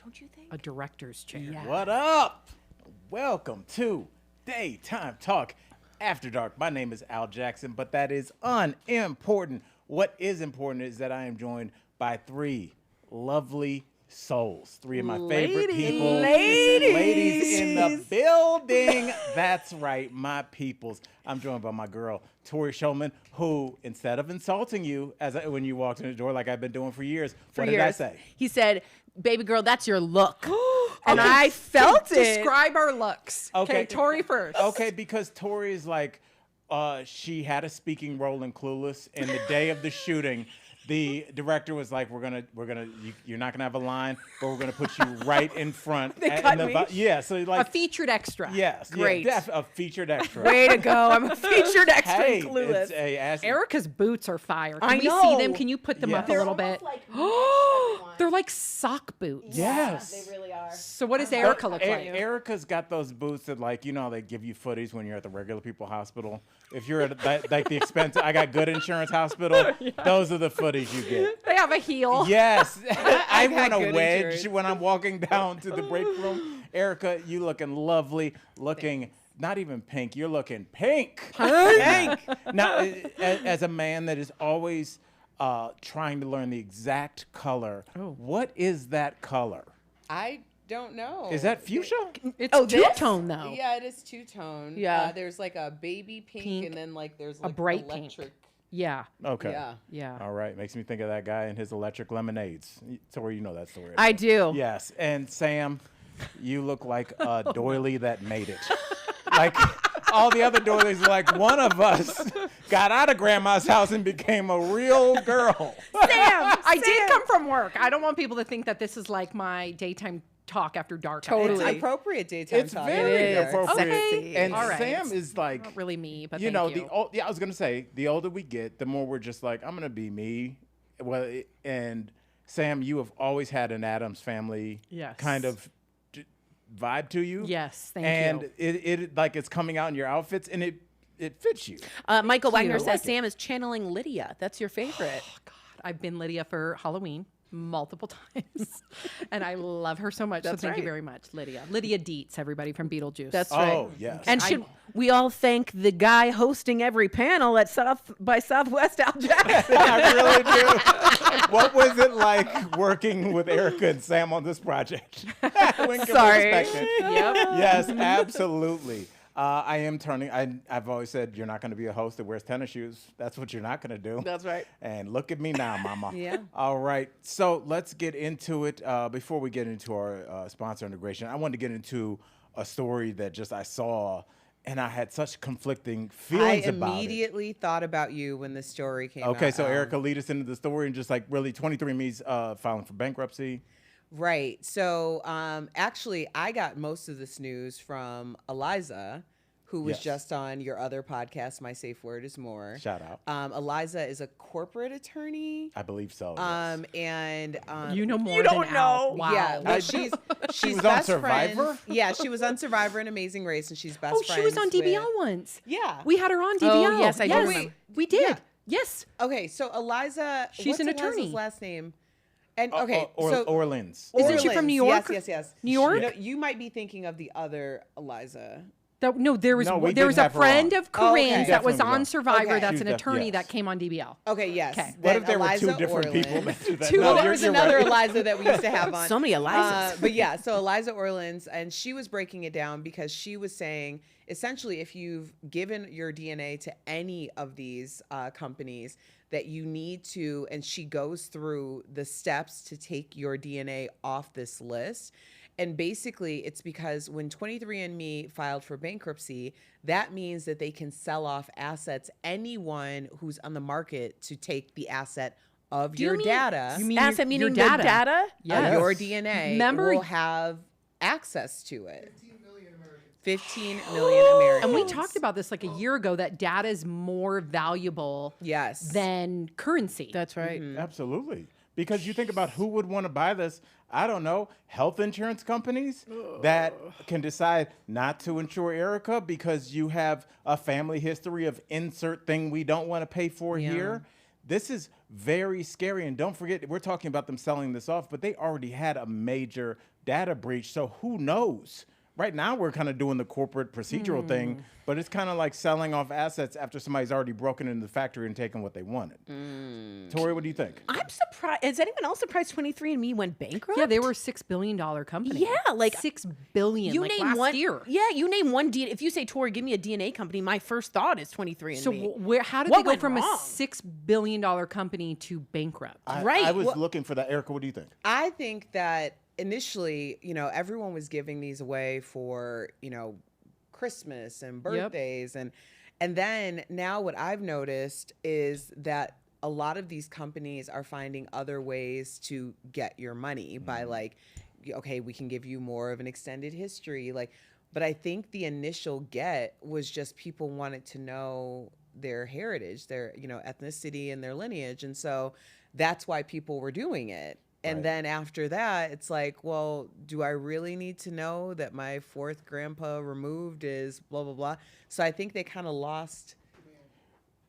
don't you think? A director's chair. Yeah. What up? Welcome to Daytime Talk After Dark. My name is Al Jackson, but that is unimportant. What is important is that I am joined by three lovely souls, three of my favorite people. Ladies in the building. That's right, my peoples. I'm joined by my girl, Tori Shulman, who, instead of insulting you when you walked in the door like I've been doing for years, what did I say? He said, baby girl, that's your look. And I felt it. Describe our looks. Okay. Okay, Tori first. Okay, because Tori is like, she had a speaking role in Clueless, and the day of the shooting, the director was like, you're not gonna have a line, but we're gonna put you right in front. They cut me? Yeah, so like A featured extra. yes, Great. yeah, a featured extra. Way to go. I'm a featured extra Hey, in Clueless. Erica's boots are fire. Can I we see know. them? Can you put them Yeah. up a little bit? They're like sock boots. Yes. They really are. So what does Erica look like? Erica's got those boots that, like, you know, they give you footies when you're at the regular people hospital. If you're at like the expensive, I got good insurance hospital, those are the footies you get. They have a heel. Yes. I want a good wedge insurance. when I'm walking down to the break room. Erica, you looking lovely, looking not even pink, you're looking pink. Pink. Now, as a man that is always trying to learn the exact color, what is that color? I don't know. Is that fuchsia? It's Oh, this? two-tone though. Yeah, it is two-tone. Yeah. There's like a baby pink, and then like there's like bright electric. pink. Yeah. Okay. Yeah. Yeah. All right. Makes me think of that guy and his electric lemonades. Tori, you know that story. I do. Yes. And Sam, you look like a doily that made it. Like all the other doilies are like, one of us got out of grandma's house and became a real girl. Sam, I did come from work. I don't want people to think that this is like my daytime talk after dark. Totally. It's appropriate daytime It's talk. very It is. appropriate. Okay. And All right. Sam is like, Not really me, but you thank know, you. I was gonna say, the older we get, the more we're just like, I'm gonna be me. Well, and Sam, you have always had an Addams Family Yes. kind of vibe to you. Yes, thank and you. it like it's coming out in your outfits, and it fits you. Michael Wagner you. says I like Sam is channeling Lydia. That's your favorite. God, I've been Lydia for Halloween multiple times, and I love her so much. That's so thank you right. very much, Lydia. Lydia Dietz, everybody from Beetlejuice. That's Oh right. yes. And should we all thank the guy hosting every panel at South by Southwest, Al Jackson? I really do. What was it like working with Erica and Sam on this project? When can we Sorry. expect it? Yep. Yes, absolutely. I am turning. I've always said you're not going to be a host that wears tennis shoes. That's what you're not going to do. That's right. And look at me now, mama. Yeah. All right. So let's get into it. Before we get into our sponsor integration, I wanted to get into a story that just I saw, and I had such conflicting I feelings about it. immediately thought about you when the story came out. Okay, so Erica, lead us into the story and just like really 23andMe's filing for bankruptcy. Right. So actually, I got most of this news from Eliza, who was Yes. just on your other podcast, My Safe Word Is More. Shout out. Eliza is a corporate attorney. I believe so. Yes. And You know more You don't than Al. know. Wow. Yeah, well, she's was on best Survivor? friend. Yeah, she was on Survivor and Amazing Race, and she's best Oh, friends. she was on DBL with- once. Yeah. We had her on DBL. Oh, yes, I do remember. We did. Yeah. Yes. Okay, so Eliza, She's what's an Eliza's attorney. last name? And okay, so Orleans. Isn't she from New York? Yes. New York? No, you might be thinking of the other Eliza. No, there was No, we there did was a have her friend on. of Oh, okay. Corinne's that was Definitely on was. Survivor. Okay. That's She an was attorney yes. that came on DBL. Okay, yes. Okay. What Then if there were two Eliza different Orland. people that do that? Two No, Well, there was another right. Eliza that we used to have on. So many Elizas. But yeah, so Eliza Orleans, and she was breaking it down because she was saying, essentially, if you've given your DNA to any of these companies, that you need to, and she goes through the steps to take your DNA off this list. And basically, it's because when 23andMe filed for bankruptcy, that means that they can sell off assets, anyone who's on the market to take the asset of Do you your mean- data. you mean Asset your meaning data? the data? Yes. Your DNA Remember- will have access to it. 15 million Americans. And we talked about this like a year ago that data is more valuable Yes. than currency. That's right. Absolutely. Because you think about who would want to buy this. I don't know, health insurance companies that can decide not to insure Erica because you have a family history of insert thing we don't want to pay for here. This is very scary. And don't forget, we're talking about them selling this off, but they already had a major data breach. So who knows? Right now, we're kind of doing the corporate procedural thing, but it's kind of like selling off assets after somebody's already broken into the factory and taken what they wanted. Tori, what do you think? I'm surprised. Is anyone else surprised 23andMe went bankrupt? Yeah, they were a $6 billion company. Yeah, like $6 billion. You like name last one. year. Yeah, you name one. If you say, Tori, give me a DNA company, my first thought is 23andMe. So how did What they go went from wrong? a $6 billion company to bankrupt? I was looking for that. Erica, what do you think? I think that initially, everyone was giving these away for, Christmas and birthdays and then now what I've noticed is that a lot of these companies are finding other ways to get your money by like, okay, we can give you more of an extended history. But I think the initial get was just people wanted to know their heritage, their, ethnicity and their lineage. And so that's why people were doing it. And then after that, it's like, well, do I really need to know that my fourth grandpa removed is blah, blah, blah. So I think they kind of lost.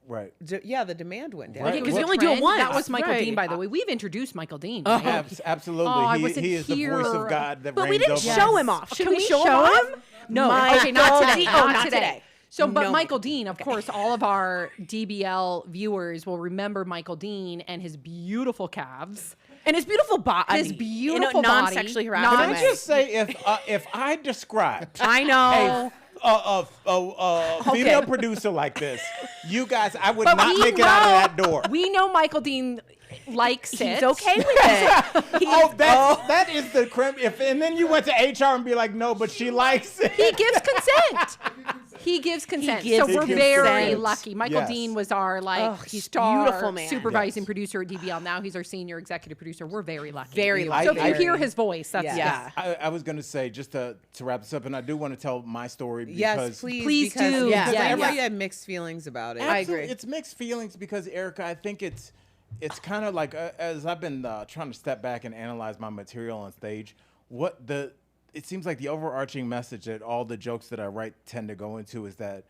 Right. The demand went down. Right. Because you only do it once. That was Michael Right. Dean, by the way. We've introduced Michael Dean. Right? Absolutely. Oh, I wasn't he is the voice here. of God that But reigns we didn't over show us. him off. Should Can we we show show him? him? No. My Okay, not God. today. Oh, Not today. So, but No. Michael Dean, of course, all of our DBL viewers will remember Michael Dean and his beautiful calves. And his beautiful body. His beautiful body. non-sexually harassed Can I way. just say, if I described I know. a female producer like this, you guys, I would But not we make it out of that know- door. We know Michael Dean likes it. He's okay with it. That is the crime. And then you went to HR and be like, no, but she likes it. He gives consent. He gives consent. gives So we're consent. very lucky. Michael Yes. Dean was our he's star beautiful man. supervising Yes. producer at DBL. Now he's our senior executive producer. We're very lucky. Very lucky. So if you I- hear his voice, that's Yeah. I was going to say, just to wrap this up, and I do want to tell my story because Yes, please. Please because, do. Because Yeah. everybody Yeah. had mixed feelings about it. I agree. It's mixed feelings because, Erica, I think it's kind of like, as I've been trying to step back and analyze my material on stage, it seems like the overarching message that all the jokes that I write tend to go into is that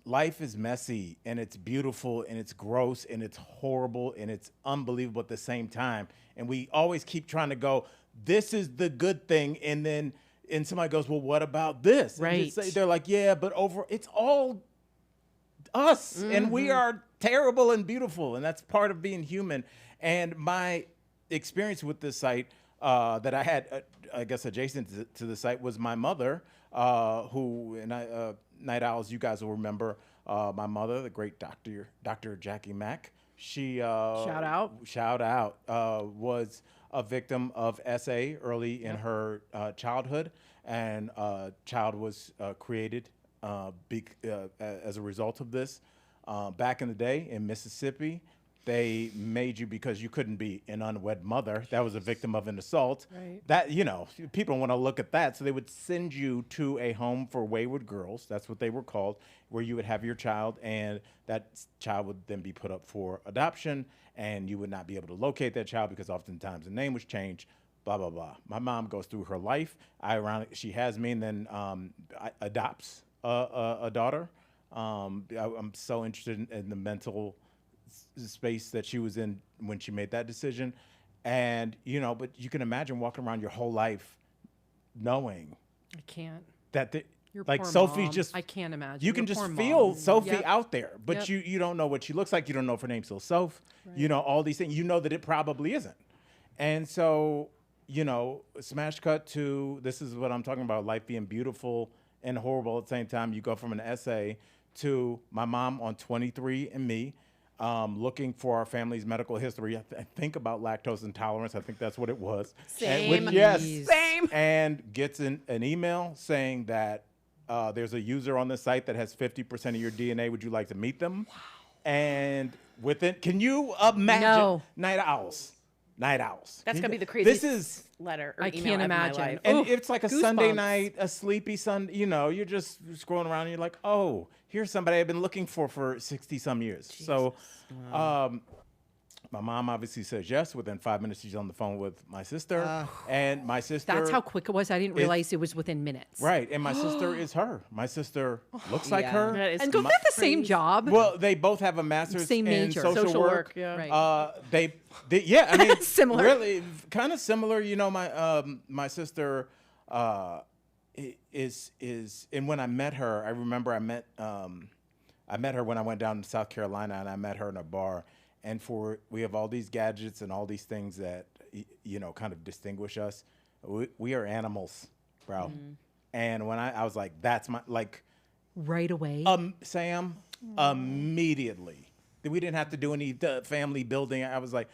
life is messy and it's beautiful and it's gross and it's horrible and it's unbelievable at the same time. And we always keep trying to go, this is the good thing. And somebody goes, well, what about this? And Right. they're like, yeah, but it's all us and we are terrible and beautiful. And that's part of being human. And my experience with this site that I had, I guess, adjacent to the site was my mother, who, and Night Owls, you guys will remember my mother, the great Dr. Jackie Mack. She shout out was a victim of SA early in her childhood, and a child was created as a result of this. Back in the day in Mississippi, they made you, because you couldn't be an unwed mother that was a victim of an assault. Right. That, people want to look at that. So they would send you to a home for wayward girls. That's what they were called, where you would have your child and that child would then be put up for adoption and you would not be able to locate that child because oftentimes the name was changed, blah, blah, blah. My mom goes through her life. She has me and then adopts a daughter. I'm so interested in the mental space that she was in when she made that decision. And, but you can imagine walking around your whole life knowing I can't. that Your like poor Sophie mom. just, I can't imagine. you Your can just poor feel mom. Sophie Yep. out there, but Yep. you don't know what she looks like. You don't know if her name's still Soph, all these things, that it probably isn't. And so, smash cut to, this is what I'm talking about, life being beautiful and horrible at the same time. You go from an essay to my mom on 23andMe, looking for our family's medical history. I think about lactose intolerance. I think that's what it was. Same. Same. And gets an email saying that there's a user on the site that has 50% of your DNA. Would you like to meet them? Wow. And can you imagine? No. Night Owls. That's Can gonna be you- the craziest This is, letter or I email can't ever in my imagine. life. and Ooh, it's like a Sunday goosebumps. night, a sleepy Sunday, you're just scrolling around and you're like, oh, here's somebody I've been looking for 60 some years. So My mom obviously says yes. Within 5 minutes, she's on the phone with my sister. And my sister... That's how quick it was. I didn't realize it was within minutes. Right. And my sister is her. My sister looks like her. That is And don't they have the same job? Well, they both have a master's Same in major. social work. yeah. Right. They yeah, I mean, Similar. really, kind of similar. You know, my sister is, and when I met her, I remember I met her when I went down to South Carolina, and I met her in a bar. And we have all these gadgets and all these things that kind of distinguish us. We are animals, bro. And when I was like, that's my Right away. Sam, immediately. We didn't have to do any family building. I was like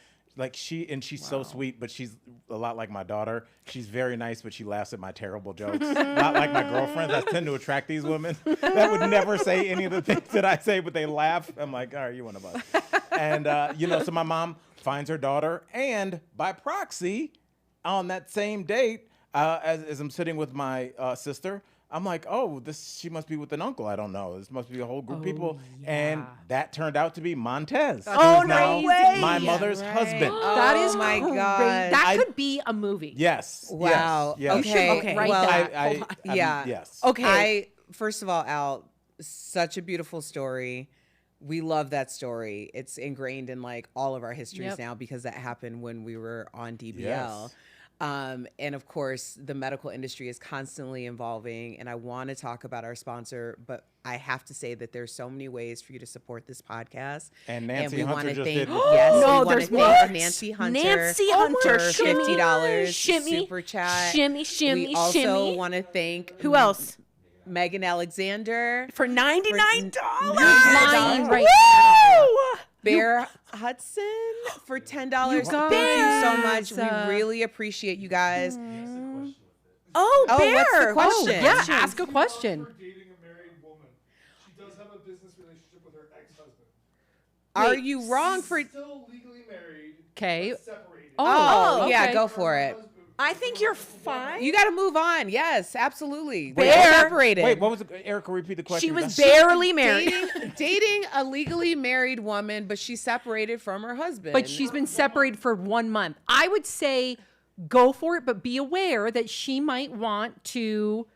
she's so sweet, but she's a lot like my daughter. She's very nice, but she laughs at my terrible jokes. Not like my girlfriends. I tend to attract these women that would never say any of the things that I say, but they laugh. I'm like, all right, you one of us. And, so my mom finds her daughter, and by proxy, on that same date, as I'm sitting with my sister, I'm like, oh, she must be with an uncle. I don't know. This must be a whole group of people. yeah. And that turned out to be Montez. Oh, who's no now way. my mother's husband. That is my crazy. God. That could be a movie. Yes. Wow. Yes. Okay. Okay. Write Well, that. yeah. Yes. Okay. First of all, Al, such a beautiful story. We love that story. It's ingrained in all of our histories Yep. now because that happened when we were on DBL. Yes. And of course, the medical industry is constantly evolving. And I want to talk about our sponsor, but I have to say that there's so many ways for you to support this podcast. And Nancy we Hunter wanna just thank, did- Yes, No, we want to there's thank more. Nancy Hunter. Nancy for Hunter, shimmy, $50 shimmy, super chat. shimmy, shimmy, We also shimmy. want to thank Who else? Megan Alexander. For $99. Lying right Woo! Bear Hudson for $10. Thank you so guys. much. We really appreciate you guys. Oh, Oh, Bear. what's the Oh, question? yeah. Ask a question. For dating a married woman. She does have a business relationship with her ex-husband. Are you wrong for? Still legally married. Okay. But separated. Oh, yeah, okay. go for it. I think you're fine. You got to move on. Yes, absolutely. They're Bear. separated. Wait, what was it? Erica, repeat the question. She was again. barely married. dating a legally married woman, but she's separated from her husband. But she's been separated for 1 month. I would say go for it, but be aware that she might want to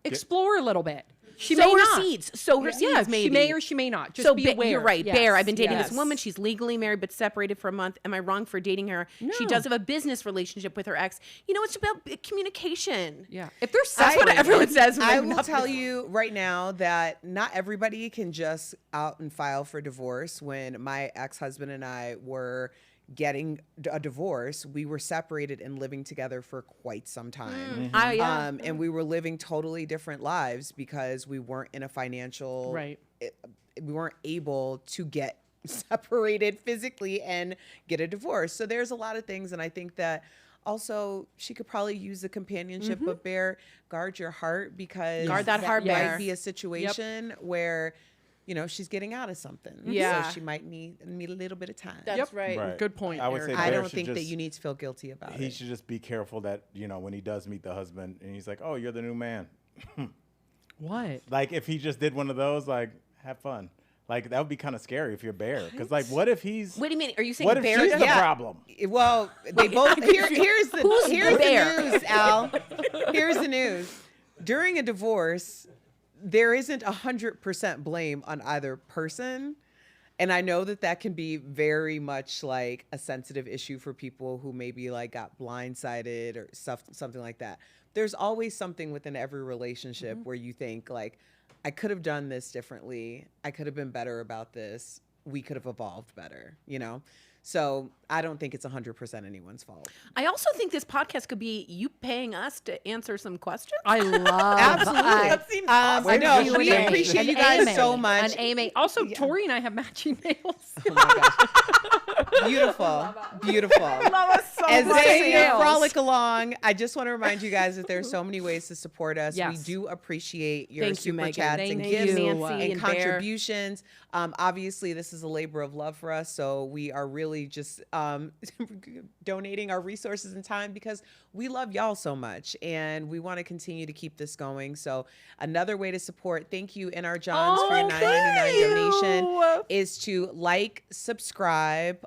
explore a little bit. She Sow may her not. seeds. Sow her Yeah, seeds, maybe. she may or she may not. Just So be aware. you're right, Yes, Bear. I've been dating yes. this woman. She's legally married but separated for a month. Am I wrong for dating her? She No. does have a business relationship with her ex. You know, it's about communication. Yeah. If they're That's what separated, everyone says. when I they're will not- tell you right now that not everybody can just out and file for divorce. When my ex-husband and I were getting a divorce, we were separated and living together for quite some time. yeah. And we were living totally different lives because we weren't in a financial Right. we weren't able to get separated physically and get a divorce. So there's a lot of things, and I think that also she could probably use the companionship, but Bear, guard your heart because Guard that heart, might Bear. be a situation where she's getting out of something. Yeah. So she might need a little bit of time. That's right. Right. Good point, I would say Eric. I Bear don't should think that just- you need to feel guilty about He it. should just be careful that, when he does meet the husband and he's like, oh, you're the new man. What? Like, if he just did one of those, have fun. Like, that would be kind of scary if you're Bear. Because, what if he's... What do you mean? Are you saying What if Bear she's does- the Yeah. problem? Well, they both. Here's the Who's here's Bear? the news, Al. Here's the news. During a divorce, there isn't 100% blame on either person, and I know that can be very much like a sensitive issue for people who maybe got blindsided or something like that. There's always something within every relationship where you think I could have done this differently. I could have been better about this. We could have evolved better, So I don't think it's 100% anyone's fault. I also think this podcast could be you paying us to answer some questions. I love Absolutely. That seems awesome. I know. Q&A. We appreciate An you guys AMA, so much. An AMA. Also, Tori and I have matching nails. Oh my gosh. Beautiful. Beautiful. Love us so As much. they nails. frolic along, I just want to remind you guys that there's so many ways to support us. Yes. We do appreciate your Thank you, super Megan. chats Thank and you, gifts Nancy and and Bear. contributions. Obviously, this is a labor of love for us, so we are really just donating our resources and time because we love y'all so much, and we want to continue to keep this going. So another way to support, thank you, NR Johns, for your $9.99 donation, is to subscribe,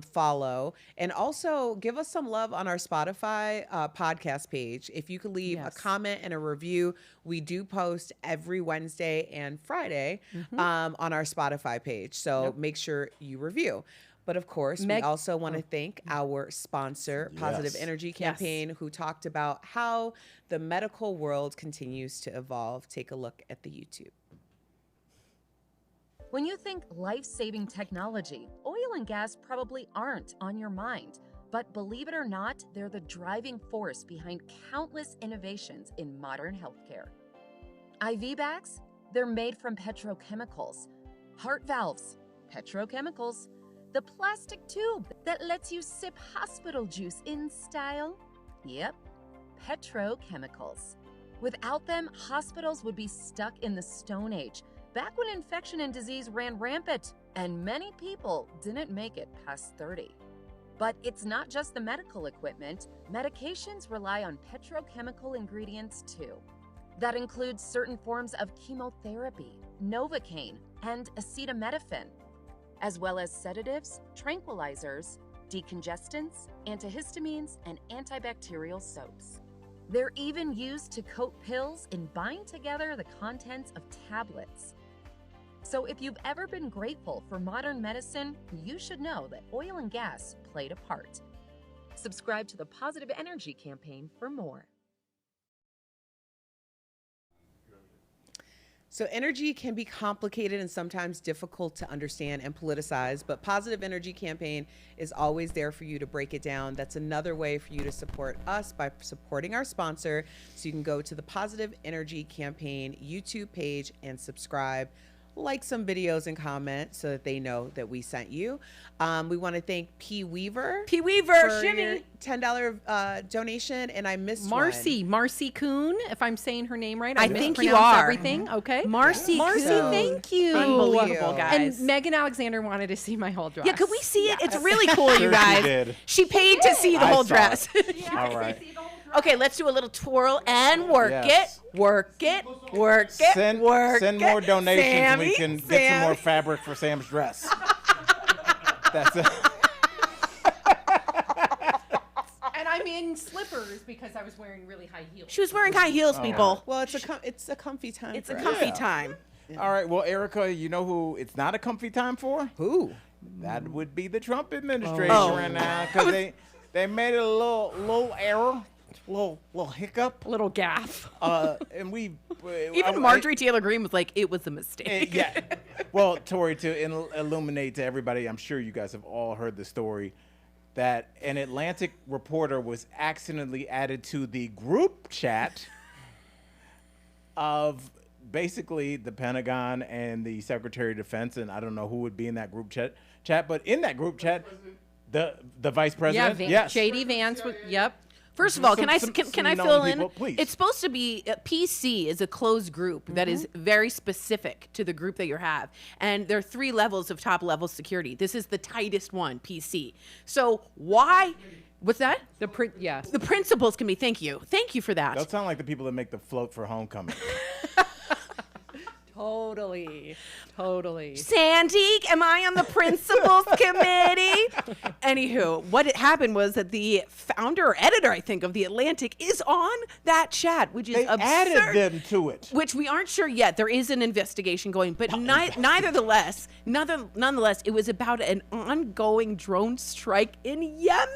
follow, and also give us some love on our Spotify podcast page. If you could leave a comment and a review, we do post every Wednesday and Friday on our Spotify page. So make sure you review. But of course, we also want to thank our sponsor, Positive Energy Campaign, who talked about how the medical world continues to evolve. Take a look at the YouTube. When you think life-saving technology, oil and gas probably aren't on your mind. But believe it or not, they're the driving force behind countless innovations in modern healthcare. IV bags? They're made from petrochemicals. Heart valves? Petrochemicals. The plastic tube that lets you sip hospital juice in style? Yep, petrochemicals. Without them, hospitals would be stuck in the Stone Age, back when infection and disease ran rampant, and many people didn't make it past 30. But it's not just the medical equipment. Medications rely on petrochemical ingredients too. That includes certain forms of chemotherapy, Novocaine, and acetaminophen, as well as sedatives, tranquilizers, decongestants, antihistamines, and antibacterial soaps. They're even used to coat pills and bind together the contents of tablets. So if you've ever been grateful for modern medicine, you should know that oil and gas played a part. Subscribe to the Positive Energy Campaign for more. So energy can be complicated and sometimes difficult to understand and politicize, but Positive Energy Campaign is always there for you to break it down. That's another way for you to support us by supporting our sponsor. So you can go to the Positive Energy Campaign YouTube page and subscribe. Like some videos and comment so that they know that we sent you. We want to thank P. Weaver. P. Weaver, for shimmy. your $10 donation, and I missed Marcy Kuhn, if I'm saying her name right. I think you mispronounced are. Everything. Okay. Marcy Marcy, Kuhn. thank you. Unbelievable, guys. And Megan Alexander wanted to see my whole dress. Yeah, could we see it? It's really cool, you Sure guys. she did. She paid to see the I whole saw dress. All right. Okay, let's do a little twirl and work Yes. it, work it, work it, Send work more it. donations and Sammy, we can get some more Sammy. fabric for Sam's dress. That's it. And I'm in slippers because I was wearing really high heels. She was wearing high heels, people. Well, it's a comfy time. It's for a us. comfy Yeah. time. All right. Well, Erica, you know who it's not a comfy time for? Who? That would be the Trump administration Oh. right now, because they made a little error, little hiccup, Little gaff. and we Even Marjorie Taylor Greene was like, it was a mistake. yeah. Well, Tori, to illuminate to everybody, I'm sure you guys have all heard the story that an Atlantic reporter was accidentally added to the group chat of basically the Pentagon and the Secretary of Defense, and I don't know who would be in that group chat, but in that group chat, the vice president, yes. JD Vance. Yep. First of all, Some- can I some fill known in? people, please. It's supposed to be PC is a closed group that is very specific to the group that you have, and there are 3 levels of top level security. This is the tightest one, PC. So why? What's that? The principals can be. Thank you for that. Those sound like the people that make the float for homecoming. Totally. Sandy, am I on the principals committee? Anywho, what had happened was that the founder or editor, I think, of The Atlantic is on that chat, which is They absurd. added them to it. Which we aren't sure yet. There is an investigation going, but nonetheless, it was about an ongoing drone strike in Yemen,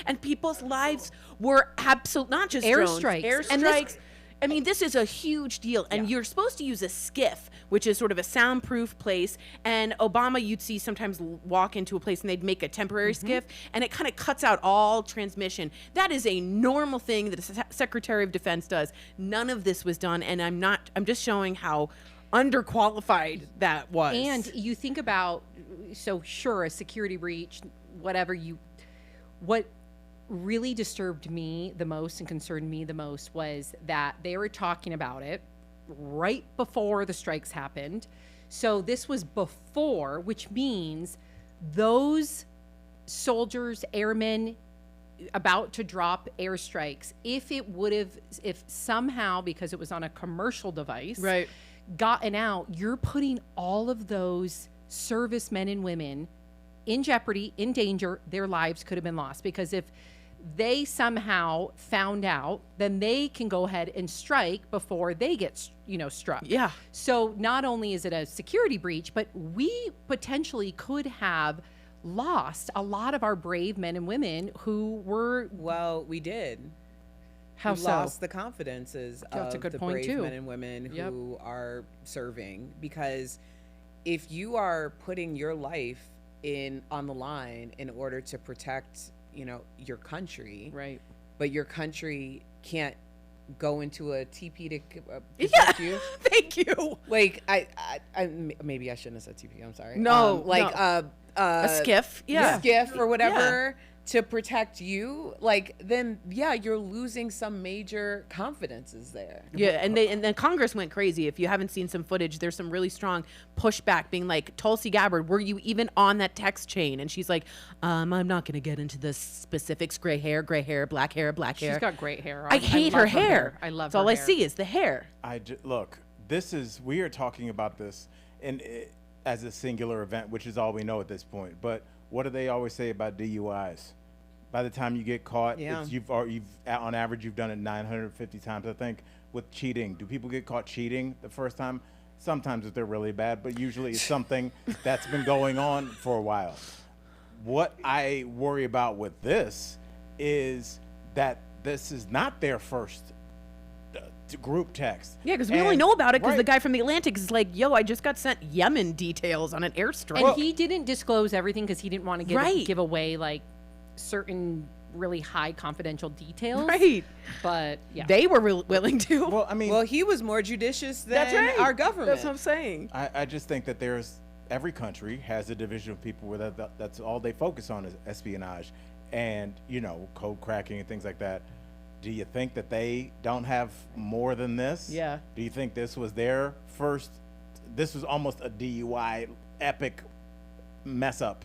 and people's lives were not just Airstrikes. drones, And airstrikes. I mean, this is a huge deal, and you're supposed to use a skiff, which is sort of a soundproof place. And Obama, you'd see sometimes walk into a place and they'd make a temporary skiff, and it kind of cuts out all transmission. That is a normal thing that a Secretary of Defense does. None of this was done, and I'm just showing how underqualified that was. And you think about, so sure, a security breach, what really disturbed me the most and concerned me the most was that they were talking about it right before the strikes happened. So this was before, which means those soldiers, airmen about to drop airstrikes, if somehow, because it was on a commercial device, Right. gotten out, you're putting all of those servicemen and women in jeopardy, in danger, their lives could have been lost. Because if they somehow found out, then they can go ahead and strike before they get, struck. Yeah. So not only is it a security breach, but we potentially could have lost a lot of our brave men and women who were. Well, we did. How we so? lost the confidences That's a of good the point, brave too. men and women Yep. who are serving, because if you are putting your life on the line in order to protect, your country, Right. but your country can't go into a TP to Yeah. protect you. Thank you. Like I maybe I shouldn't have said TP. I'm sorry. No, like no. A skiff. Yeah. skiff or whatever to protect you, like, then you're losing some major confidences there. Yeah, and then Congress went crazy. If you haven't seen some footage, there's some really strong pushback being like, Tulsi Gabbard, were you even on that text chain? And she's like, I'm not going to get into the specifics. Gray hair, black hair, black hair. She's got great hair. I hate her love hair. I love That's her all I hair. see is the hair. Look, we are talking about this as a singular event, which is all we know at this point. But what do they always say about DUIs? By the time you get caught, you've on average you've done it 950 times. I think with cheating, do people get caught cheating the first time? Sometimes if they're really bad, but usually it's something that's been going on for a while. What I worry about with this is that this is not their first group text. Yeah, because we only know about it because the right. guy from the Atlantic is like, yo, I just got sent Yemen details on an airstrike. And he didn't disclose everything because he didn't want to Right. give away like certain really high confidential details. Right. But yeah. They were willing to. Well, I mean, Well, he was more judicious than That's right. our government. That's what I'm saying. I just think that every country has a division of people where that's all they focus on is espionage and, code cracking and things like that. Do you think that they don't have more than this? Yeah. Do you think this was their first? This was almost a DUI epic mess up.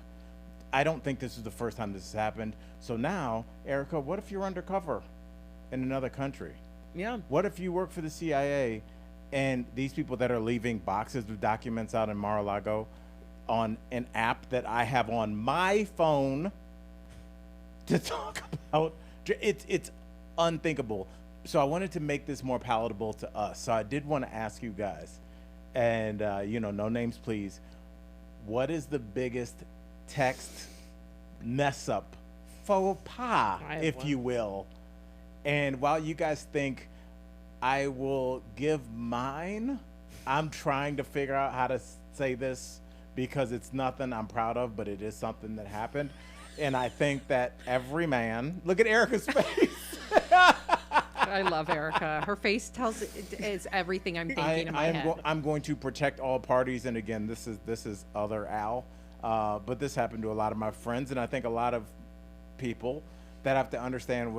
I don't think this is the first time this has happened. So now, Erica, what if you're undercover in another country? Yeah. What if you work for the CIA and these people that are leaving boxes of documents out in Mar-a-Lago on an app that I have on my phone to talk about? It's unthinkable. So I wanted to make this more palatable to us. So I did want to ask you guys, and no names please, what is the biggest text mess up, faux pas, if you will? And while you guys think, I will give mine. I'm trying to figure out how to say this because it's nothing I'm proud of, but it is something that happened. And I think that every man, look at Erica's face. I love Erica. Her face is everything I'm thinking in my head. I'm going to protect all parties. And again, this is other Al. But this happened to a lot of my friends, and I think a lot of people that have to understand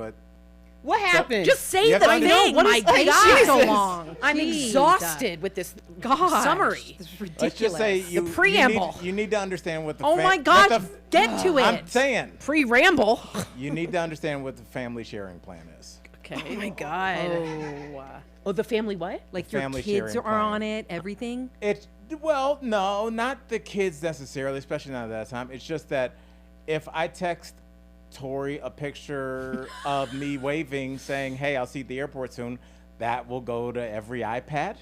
What happened? Just say You the have to thing. What My is taking God. so long? I'm Jeez. exhausted with this summary. This is ridiculous. Let's just say you, preamble. You need to understand what the Oh my God, get to it. I'm saying Pre-ramble. you need to understand what the family sharing plan is. Okay. Oh my God. Oh, Oh, the family what? like your family kids sharing are plan. on it, everything. No, not the kids necessarily, especially not at that time. It's just that if I text Tori a picture of me waving, saying, "Hey, I'll see you at the airport soon," that will go to every iPad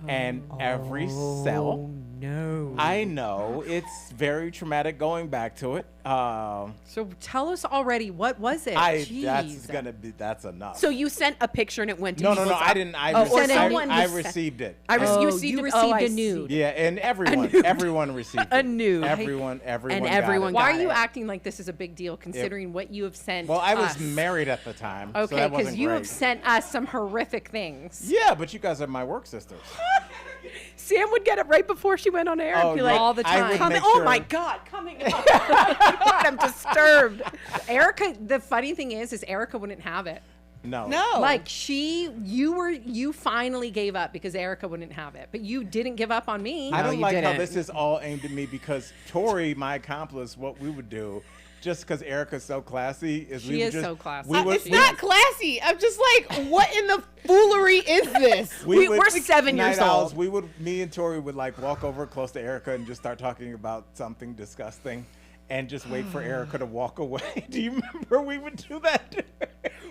and every cell. No. I know it's very traumatic going back to it. So tell us already, what was it? Jeez. That's enough. So you sent a picture and it went to no, people's I didn't. I, Oh, or received, someone I was- received it. I Oh, you received, you it. received I a see. nude. Yeah, and everyone received A it. nude. Everyone And got everyone it. Why got are you it. acting like this is a big deal, considering what you have sent Well, I was us? married at the time. so Okay, that because wasn't you great. have sent us some horrific things. Yeah, but you guys are my work sisters. Sam would get it right before she went on air and be yeah, like, all the I time. would coming. make Oh sure- my God, coming up. God, I'm disturbed. Erica, the funny thing is Erica wouldn't have it. No. No. Like you finally gave up because Erica wouldn't have it, but you didn't give up on me. I don't you like how didn't. this is all aimed at me because Tori, my accomplice, what we would do, just because Erica's so classy, She is so classy. It's not classy. I'm just like, what in the foolery is this? We're 7 years night owls, old. me and Tori would like walk over close to Erica and just start talking about something disgusting, and just wait for Erica to walk away. Do you remember we would do that?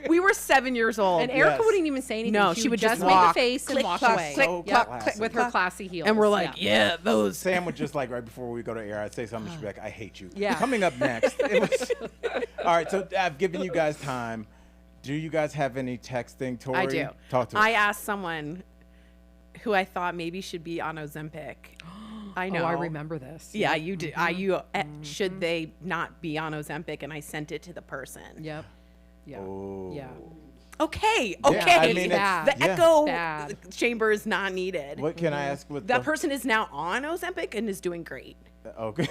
We were 7 years old. And Erica Yes. wouldn't even say anything. No, she would just make walk. the face and Click, walk clack, away. click, So clack, classy. With her classy heels. and we're like, yeah, those. Sam would just like right before we go to air, I'd say something. She'd be like, "I hate you." Yeah. Coming up next. It was, all right, so I've given you guys time. Do you guys have any texting, Tori? I do. Talk to us. I asked someone who I thought maybe should be on Ozempic. I know. Oh, I remember this. Yeah, you do. Should they not be on Ozempic? And I sent it to the person. Yep. Yeah. Oh. Yeah. Okay. Yeah, Okay. I mean, Bad. the yeah. echo Bad. chamber is not needed. What can I ask with That person is now on Ozempic and is doing great. Okay.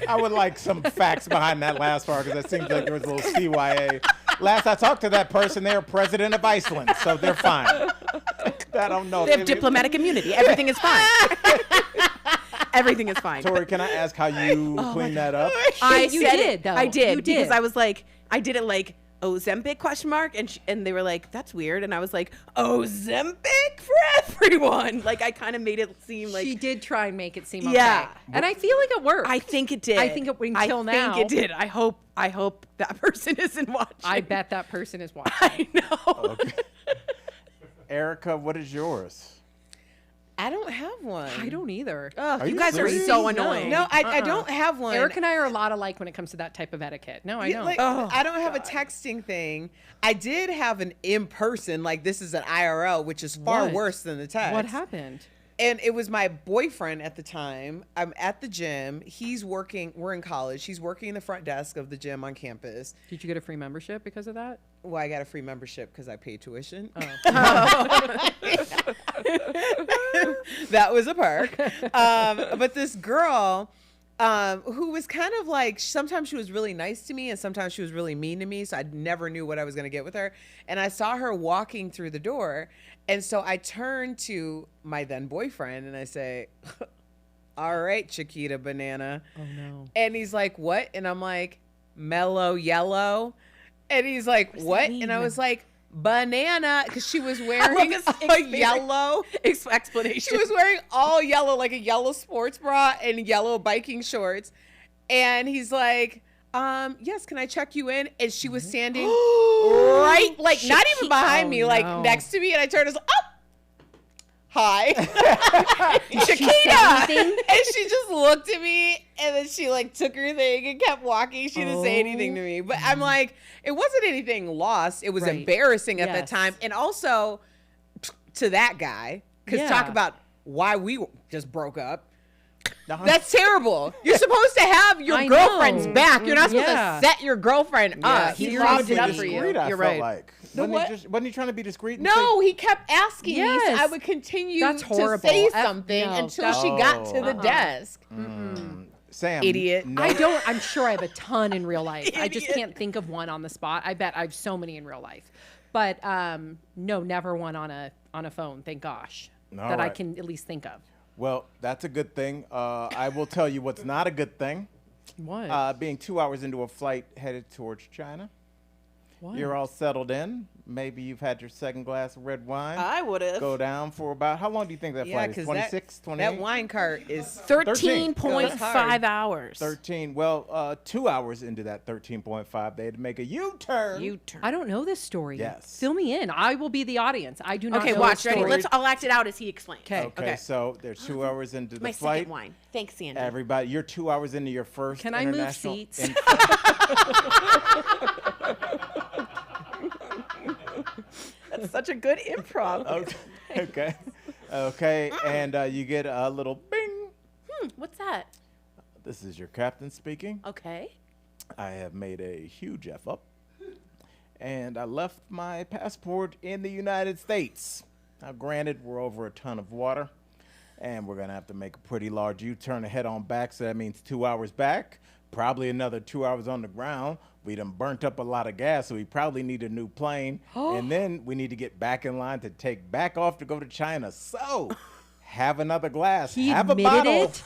I would like some facts behind that last part because that seems like there was a little CYA. Last I talked to that person, they're president of Iceland, so they're fine. I don't know. They have diplomatic immunity. Everything is fine. Everything is fine. Tori, can I ask how you clean that up? You did, though. I did You because did. I was like, I did it like Ozempic ? And they were like, that's weird. And I was like, Ozempic for everyone. Like I kind of made it seem like she did try and make it seem okay. Yeah. And I feel like it worked. I think it did. I think it until now. I think it did. I hope that person isn't watching. I bet that person is watching. I know. Okay. Erica, what is yours? I don't have one. I don't either. Ugh, Are you you guys serious? are so annoying. No, I don't have one. Eric and I are a lot alike when it comes to that type of etiquette. No, I Yeah, don't. like, I don't have a texting thing. I did have an in-person, like this is an IRL, which is far What? worse than the text. What happened? And it was my boyfriend at the time. I'm at the gym. He's working. We're in college. He's working in the front desk of the gym on campus. Did you get a free membership because of that? Well, I got a free membership because I paid tuition. That was a perk. But this girl who was kind of like, sometimes she was really nice to me and sometimes she was really mean to me. So I never knew what I was going to get with her. And I saw her walking through the door. And so I turned to my then boyfriend and I say, all right, Chiquita Banana. Oh, no. And he's like, what? And I'm like, mellow yellow. And he's like, what? And I was like, banana, because she was wearing a yellow explanation. She was wearing all yellow, like a yellow sports bra and yellow biking shorts. And he's like, yes, can I check you in? And she was standing right, like not even behind me, like next to me. And I turned and was like, oh, hi. Chiquita. And she just looked at me and then she like took her thing and kept walking. She didn't say anything to me. But I'm like, it wasn't anything lost. It was Right. embarrassing at the Yes. time. And also to that guy, because Yeah. talk about why we just broke up. Uh-huh. That's terrible. You're supposed to have your I girlfriend's know. back. You're not supposed Yeah. to set your girlfriend up. he He locked was it up discreet, for you. I You're felt right. like. The wasn't, what? Wasn't he trying to be discreet? And No, he kept asking me. Yes. So I would continue That's to horrible. say F- something no, until that's- she got to the desk. Sam, Idiot. No, I'm sure I have a ton in real life. I just can't think of one on the spot. I bet I have so many in real life. But no, never one on a phone, thank gosh. All that I right. can at least think of. Well, that's a good thing. I will tell you what's not a good thing. What? Being 2 hours into a flight headed towards China. What? You're all settled in. Maybe you've had your second glass of red wine. I would have. Go down for about, how long do you think that Yeah, flight is? because 26, 28? that wine cart is 13.5 hours. 13. Well, 2 hours into that 13.5, they had to make a U-turn. U-turn. I don't know this story. Yes. Fill me in. I will be the audience. I do not Okay, know watch. this Ready? story. I'll act it out as he explains. Okay. Okay, so they're 2 hours into the My flight. second wine. Thanks, Sandy. Everybody, you're 2 hours into your first Can I move international seats? That's such a good improv. Okay, and you get a little bing. What's that? This is your captain speaking. Okay. I have made a huge F up, and I left my passport in the United States. Now, granted, we're over a ton of water, and we're going to have to make a pretty large U-turn to head on back, so that means 2 hours back, probably another 2 hours on the ground. We done burnt up a lot of gas, so we probably need a new plane, and then we need to get back in line to take back off to go to China. So, have another glass, He have a admitted bottle. it?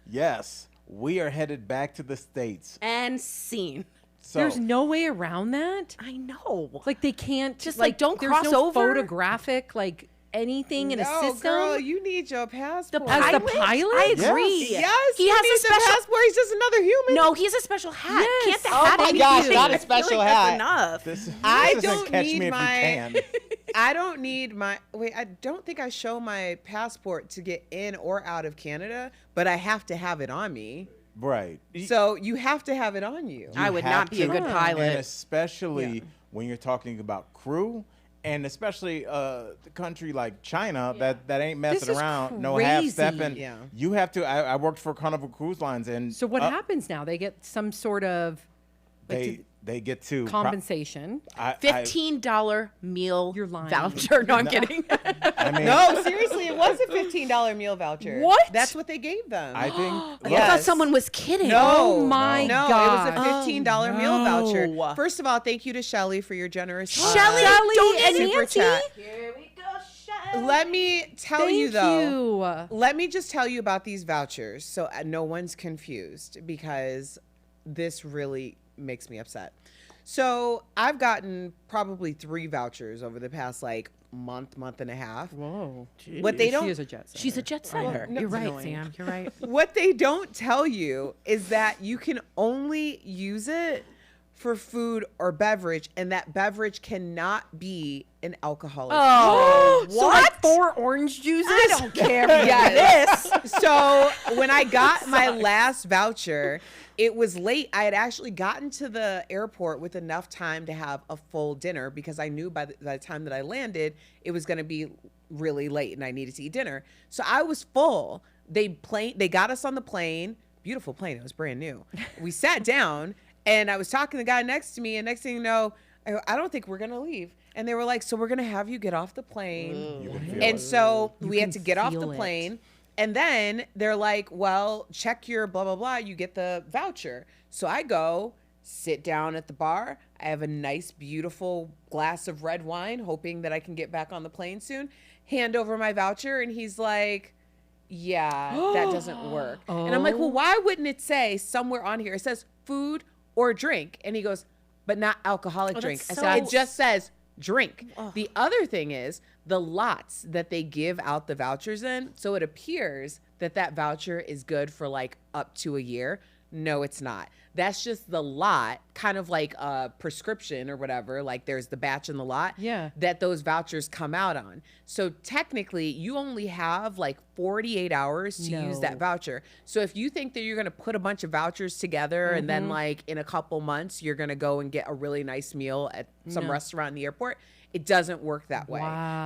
Yes. we are headed back to the States. And scene. So There's no way around that. I know. Like they can't Just, like, don't there's cross no over? photographic like anything in a No, system. girl, you need your passport. As the pilot? I agree. Yes, He he has needs a special passport. He's just another human. No, he has a special hat. Yes. Can't the Oh hat my be gosh, big? not a I feel special like hat. That's enough. this I doesn't don't catch need me my. if you can. I don't need my. Wait, I don't think I show my passport to get in or out of Canada, but I have to have it on me. Right. So you have to have it on you. I would have not be a to, good pilot. and especially when you're talking about crew, and especially the country like China that ain't messing is around, no half stepping. crazy. Yeah. You have to. I worked for Carnival Cruise Lines, and So what happens now? They get some sort of they get to compensation. $15 meal You're lying. voucher. No, I'm kidding. I mean, No, seriously, it was a $15 meal voucher. What? That's what they gave them. I think. I thought Yes. someone was kidding. No. Oh my No, God. it was a $15 meal no. voucher. First of all, thank you to Shelly for your generous Shelly, Shelly don't and Nancy. super chat. Here we go, Shelly. Let me tell you Thank though. you. Let me just tell you about these vouchers so no one's confused because this really makes me upset. So I've gotten probably 3 vouchers over the past like month and a half. Whoa. What they She don't is a jet setter. She's a jet setter. no, You're it's right, annoying. Sam. You're right. What they don't tell you is that you can only use it for food or beverage, and that beverage cannot be an alcoholic. Oh, So like 4 orange juices? I don't care. Yes. So when I got my last voucher, it was late. I had actually gotten to the airport with enough time to have a full dinner because I knew by the time that I landed, it was going to be really late and I needed to eat dinner. So I was full. They got us on the plane. Beautiful plane. It was brand new. We sat down and I was talking to the guy next to me, and next thing you know, I don't think we're going to leave. And they were like, so we're going to have you get off the plane. You can feel And it. so we had can to get off the feel it. plane. And then they're like, well, check your blah, blah, blah. You get the voucher. So I go sit down at the bar. I have a nice, beautiful glass of red wine, hoping that I can get back on the plane soon. Hand over my voucher. And he's like, yeah, that doesn't work. And I'm like, well, why wouldn't it say somewhere on here? It says food or drink. And he goes, but not alcoholic drink. I that's said, it so- just says drink. The other thing is the lots that they give out the vouchers in. So it appears that that voucher is good for like up to a year. No, it's not. That's just the lot, kind of like a prescription or whatever. Like there's the batch and the lot Yeah. that those vouchers come out on. So technically, you only have like 48 hours to use that No. voucher. So if you think that you're going to put a bunch of vouchers together and then like in a couple months, you're going to go and get a really nice meal at some restaurant in the airport, it doesn't work that way.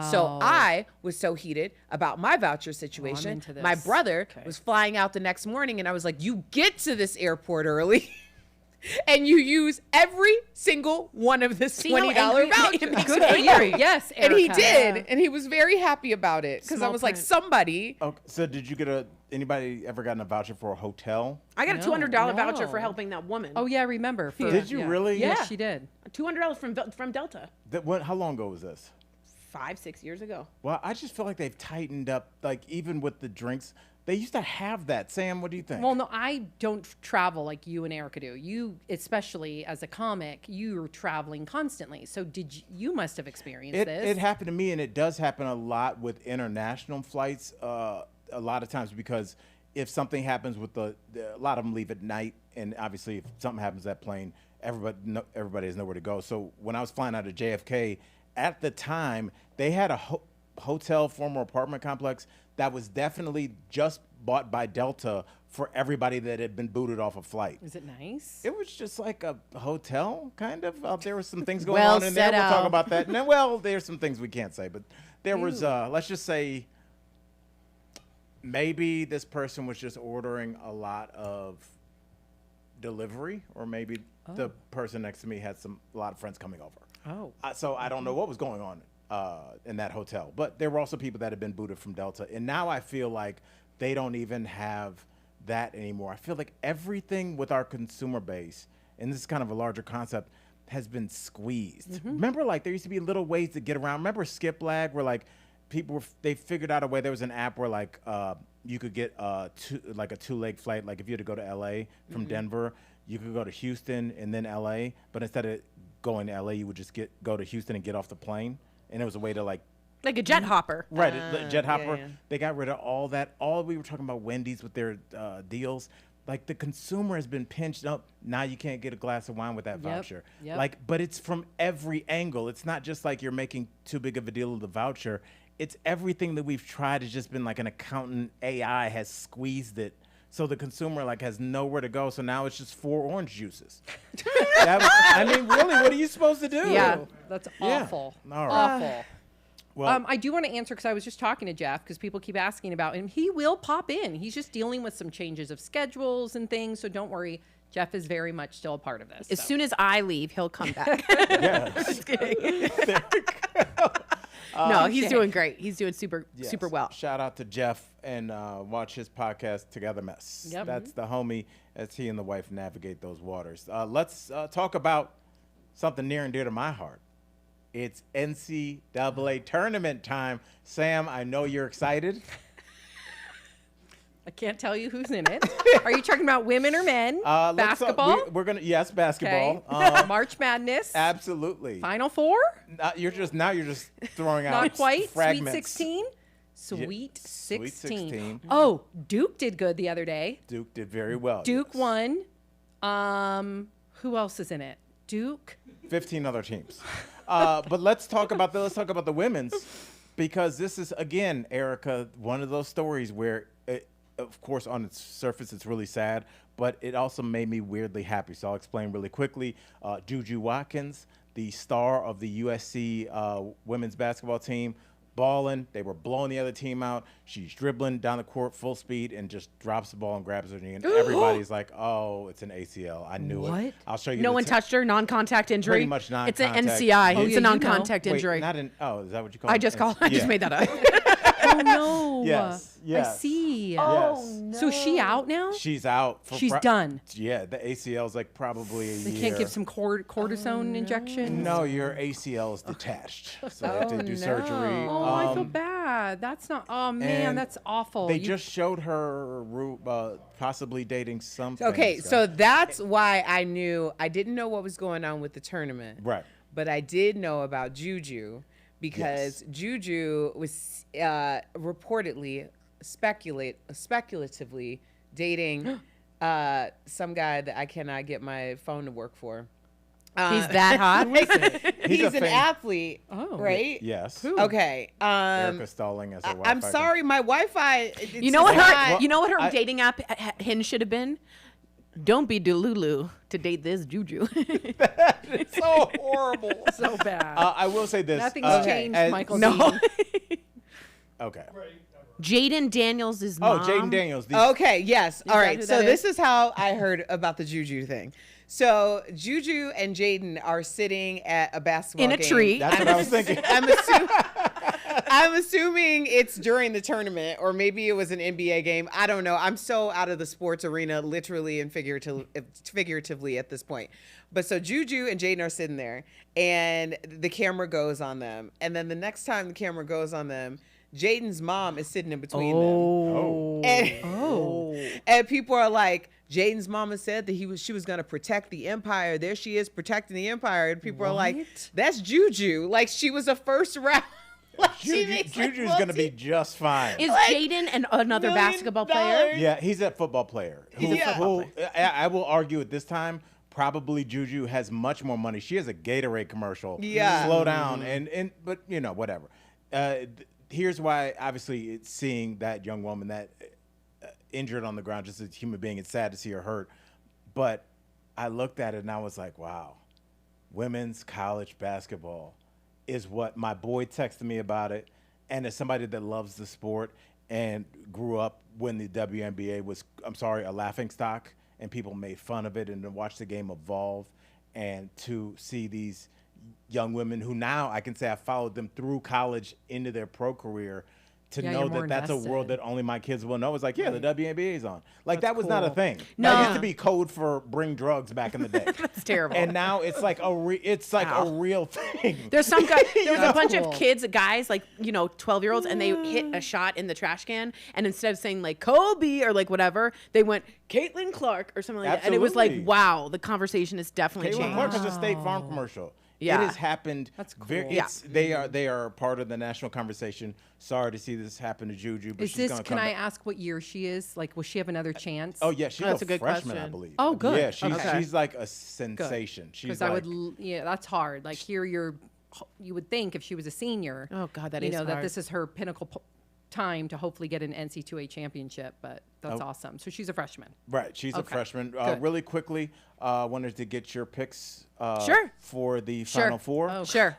So Wow. I was so heated about my voucher situation. into My this. brother was flying out the next morning and I was like, you get to this airport early. And you use every single one of this how $20 angry it vouchers. makes Good for you. Yes, And he Erica. did. And he was very happy about it. Because I Small was like, print. somebody. Okay, so did you get anybody ever gotten a voucher for a hotel? I got a No, $200 voucher no. for helping that woman. Oh yeah, I remember. For, Did you really? Yes, Yeah. she did. $200 from Delta. How long ago was this? 5-6 years ago. Well, I just feel like they've tightened up, like even with the drinks. They used to have that. Sam, what do you think? Well, no, I don't travel like you and Erica do. You, especially as a comic, you're traveling constantly. So you must have experienced this. It happened to me, and it does happen a lot with international flights. A lot of times because if something happens with a lot of them leave at night, and obviously if something happens to that plane, everybody has nowhere to go. So when I was flying out of JFK, at the time they had a hotel, former apartment complex that was definitely just bought by Delta for everybody that had been booted off a flight. Is it nice? It was just like a hotel, kind of. There were some things going Well on in there. said, We'll talk Al. about that. No, well, there's some things we can't say, but there was, let's just say, maybe this person was just ordering a lot of delivery, or maybe the person next to me had a lot of friends coming over. Oh. So I don't know what was going on in that hotel, but there were also people that had been booted from Delta, and now I feel like they don't even have that anymore. I feel like everything with our consumer base, and this is kind of a larger concept, has been squeezed. Remember, like there used to be little ways to get around. Remember Skip Lag, where like they figured out a way. There was an app where like you could get a 2-leg flight. Like if you had to go to LA from Denver, you could go to Houston and then LA. But instead of going to LA, you would just go to Houston and get off the plane. And it was a way to like a jet hopper. Right, jet hopper. yeah. They got rid of all that. All we were talking about Wendy's with their deals. Like the consumer has been pinched up. Now you can't get a glass of wine with that voucher. Yep. Like, but it's from every angle. It's not just like you're making too big of a deal of the voucher. It's everything that we've tried has just been like an accountant AI has squeezed it. So the consumer like has nowhere to go. So now it's just 4 orange juices. I mean, really, what are you supposed to do? Yeah. That's Yeah. awful. All right. Awful. Well, I do want to answer because I was just talking to Jeff because people keep asking about him. He will pop in. He's just dealing with some changes of schedules and things. So don't worry. Jeff is very much still a part of this. As soon as I leave, he'll come back. yes. Just kidding. No, he's doing great. He's doing super well. Shout out to Jeff and watch his podcast Together Mess. Yep. That's the homie as he and the wife navigate those waters. Let's talk about something near and dear to my heart. It's NCAA tournament time. Sam, I know you're excited. I can't tell you who's in it. Are you talking about women or men? Basketball? We're gonna yes, basketball. Okay. March Madness. Absolutely. Final Four? You're just throwing out Not quite. fragments. Sweet 16? Sweet 16. Sweet 16. Oh, Duke did good the other day. Duke did very well. Duke yes. won. Who else is in it? Duke. 15 other teams. But let's talk about the women's, because this is again, Erica, one of those stories where, of course, on its surface it's really sad, but it also made me weirdly happy. So I'll explain really quickly. Juju Watkins, the star of the USC women's basketball team, balling. They were blowing the other team out. She's dribbling down the court full speed and just drops the ball and grabs her knee. And everybody's like, "Oh, it's an ACL. I knew What? it." I'll show you. No one touched her. Non-contact injury. Pretty much It's non-contact. an NCI. Oh, It's yeah, a you know. non-contact Wait, injury. not an. Oh, is that what you call it? I just Yeah. made that up. Oh, no. Yes, yes. I see. Yes. So is she out now? She's out. She's done. Yeah, the ACL is like probably a They year. can't give some cortisone injections? No, your ACL is detached, so they have to do surgery. Oh, I feel bad. That's not. Oh man, and that's awful. They just showed her possibly dating something. Okay, so that's why I didn't know what was going on with the tournament. Right. But I did know about Juju because Juju was reportedly speculatively dating some guy that I cannot get my phone to work for. He's that hot. He's an fan. athlete, Oh. right? Yes. Okay. Erica Stalling as a Wi-Fi. I'm sorry, my Wi-Fi. You know what her? Well, you know what her I- dating app hinge should have been? Don't be Delulu to date this Juju. It's so horrible. so bad. I will say this. Nothing's changed, as- Michael. no. Okay. Jaden Daniels is mom. Oh, Jaden Daniels. Okay, yes. All that right. who So that this is? is how I heard about the Juju thing. So Juju and Jaden are sitting at a basketball In a game. tree. That's what I was thinking. I'm assuming it's during the tournament, or maybe it was an NBA game. I don't know. I'm so out of the sports arena, literally and figuratively at this point. But so Juju and Jaden are sitting there, and the camera goes on them. And then the next time the camera goes on them, Jaden's mom is sitting in between them. Oh. And people are like, Jaden's mama said that she was gonna protect the empire. There she is protecting the empire. And people are like, that's Juju. Like she was a first round. Like, she makes, like, Juju's going to be just fine. Is Like, Jaden another $1 million basketball player? Yeah, he's a football player. I will argue at this time, probably Juju has much more money. She has a Gatorade commercial. Yeah. Slow down. But, you know, whatever. Here's why, obviously, it's seeing that young woman that injured on the ground, just as a human being, it's sad to see her hurt. But I looked at it and I was like, wow, women's college basketball is what my boy texted me about it. And as somebody that loves the sport and grew up when the WNBA was, a laughingstock, and people made fun of it, and to watch the game evolve, and to see these young women who now I can say I followed them through college into their pro career, to Yeah, know you're that more that's a world invested. that only my kids will know. It's like, yeah, the WNBA is on. Like, That's that was not a cool. thing. No. That used to be code for bring drugs back in the day. It's terrible. And now it's like a real thing. There's some guy. There was a That's bunch cool. of kids, guys, like 12-year-olds, and they hit a shot in the trash can, and instead of saying like Kobe or like whatever, they went Caitlin Clark or something like that, and it was like, Absolutely. wow, the conversation has definitely Caitlin changed. Clark is a State Farm commercial. Yeah. It has happened. That's cool. They are part of the national conversation. Sorry to see this happen to Juju, but Is she's this? gonna Can come I back. ask what year she is? Like, will she have another chance? Oh yeah, she's That's a a good freshman, I question. believe. Oh, good. Yeah, she's Okay. she's like a sensation. She's Because like, yeah, that's hard. Like here, you would think if she was a senior, Oh, God, that you is know that hard. this is her pinnacle time to hopefully get an NC2A championship. But that's awesome. So she's a freshman. right. She's a Okay. freshman. Good. Really quickly, wanted to get your picks. Sure. For the Sure. Final Four. Oh. Sure.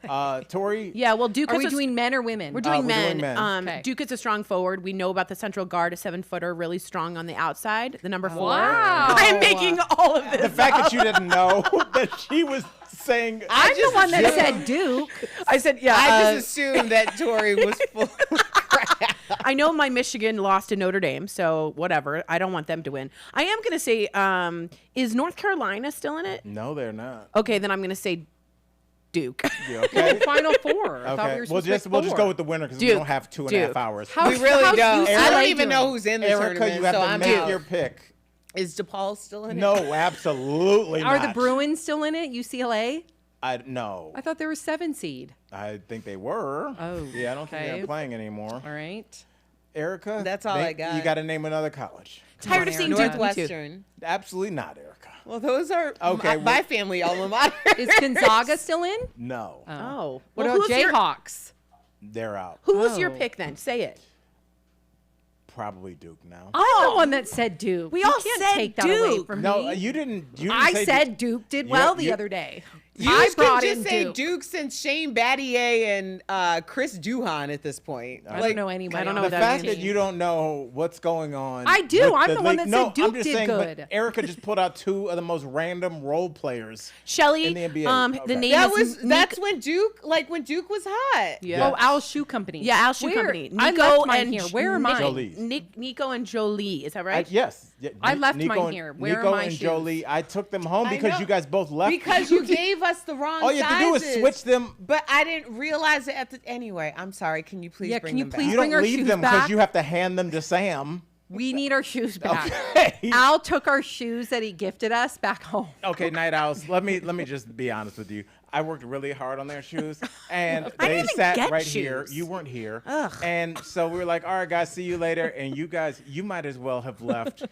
Tori. Yeah, well, Duke Are is we a- doing men or women? We're doing we're men. doing men. Okay. Duke is a strong forward. We know about the central guard, a 7-footer, really strong on the outside. The number 4. Wow. I'm making all of this. The fact that you didn't know that she was saying. I'm the one that said Duke. I said, yeah. I just assumed that Tori was full. I know my Michigan lost to Notre Dame, so whatever. I don't want them to win. I am going to say, is North Carolina still in it? No, they're not. Okay, then I'm going to say Duke. You okay? Final four. I thought Okay. we were We'll supposed just to we'll pick just four. go with the winner because we Duke. don't have 2.5 Duke. hours. We really how's don't. I UCLA don't even doing? know who's in the Erica, tournament, you have so to I'm make out. your pick. Is DePaul still in it? No, absolutely Are not. the Bruins still in it? UCLA? No. I thought they were 7 seed. I think they were. Oh, Yeah, I don't think okay. they're playing anymore. All right. Erica? That's all I got. You got to name another college. Tired of seeing Duke. Me too. Northwestern. Absolutely not, Erica. Well, those are Okay, my well- family alma mater. Is Gonzaga still in? No. Oh. What Well, about who's your- Jayhawks? They're out. Who was your Oh. pick then? Say it. Probably Duke now. I'm the one that said Duke. We You all can't said take that away Duke. from No, me. you didn't. You didn't I say said Duke did well the other day. You I could brought just in say Duke. Duke since Shane Battier and Chris Duhon at this point. I don't know anybody. I don't know on what The that fact means. that you don't know what's going on. I do. with I'm the one league- that no, said Duke I'm just did saying, but good. Erica just pulled out 2 of the most random role players. Shelly. In the NBA. The Okay. name That is was that's when Duke when Duke was hot. Yeah. Oh, Al's Shoe Company. Yeah, Al Shoe Where? Company. I Nico left mine and here. Where are mine? Jolie. Nico and Jolie. Is that right? Yes. Yeah, I left Nico mine and- here. Where are Nico my and shoes? Jolie. I took them home I because know. you guys both left. Because you gave us the wrong All you have to do is sizes. switch them. But I didn't realize it at the anyway. I'm sorry. Can you please Yeah, bring can you them please You back? bring don't our leave shoes them because back? you have to hand them to Sam. We need our shoes back. Okay. Al took our shoes that he gifted us back home. Okay, Night Owls. Let me just be honest with you. I worked really hard on their shoes, and I they didn't even sat get right here. shoes. You weren't here, Ugh. and so we were like, "All right, guys, see you later." And you guys, you might as well have left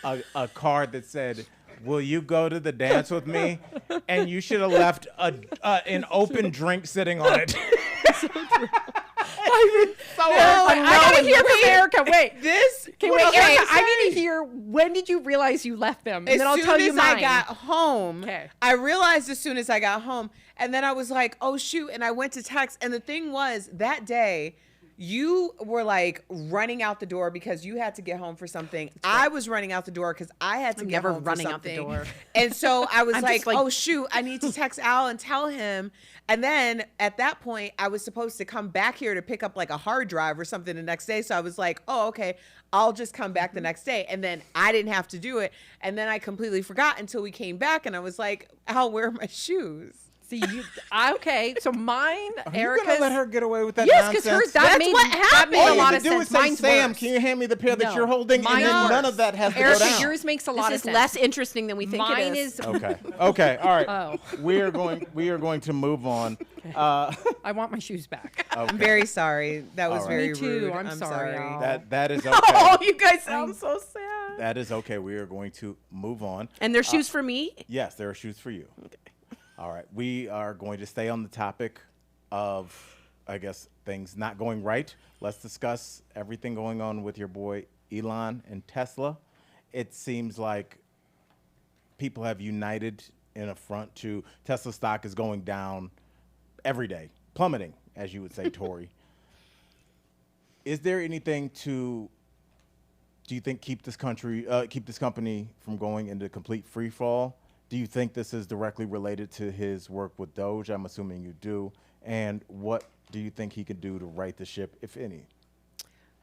a card that said, "Will you go to the dance with me?" And you should have left an open drink sitting on it. I gotta hear from Erica. Wait. This Okay, what wait, I'm Erica, I saying. need to hear, when did you realize you left them? And As then I'll soon tell you as mine. I got home, Okay. I realized as soon as I got home, and then I was like, "Oh shoot!" And I went to text, and the thing was that day, you were like running out the door because you had to get home for something. I was running out the door because I had to I'm get never home running for out the something. door. And so I was I'm like, just like- "Oh shoot! I need to text Al and tell him." And then at that point, I was supposed to come back here to pick up like a hard drive or something the next day. So I was like, "Oh, okay, I'll just come back the next day." And then I didn't have to do it. And then I completely forgot until we came back, and I was like, "I'll wear my shoes." See, okay, so mine, Are you Erica's. gonna let her get away with that Yes, nonsense? because hers, that That's made, what that happened. made All a you lot have of to do sense. is say, Mine's "Sam, worse. can you hand me the pair that No, you're holding?" And mine's then none worse. of that has to Erica, go down. yours makes a lot This of is sense. less interesting than we think Mine it is. Okay. Okay. All right. Oh. We are going to move on. I want my shoes back. I'm very sorry. That was All right. very Me too. rude. I'm sorry, Al. That is okay. Oh, you guys sound so sad. That is okay. We are going to move on. And there's shoes for me? Yes, there are shoes for you. All right. We are going to stay on the topic of, I guess, things not going right. Let's discuss everything going on with your boy Elon and Tesla. It seems like people have united in a front to Tesla stock is going down every day, plummeting, as you would say, Tori. Is there anything to, do you think, keep this company from going into complete free fall? Do you think this is directly related to his work with Doge? I'm assuming you do. And what do you think he could do to right the ship, if any?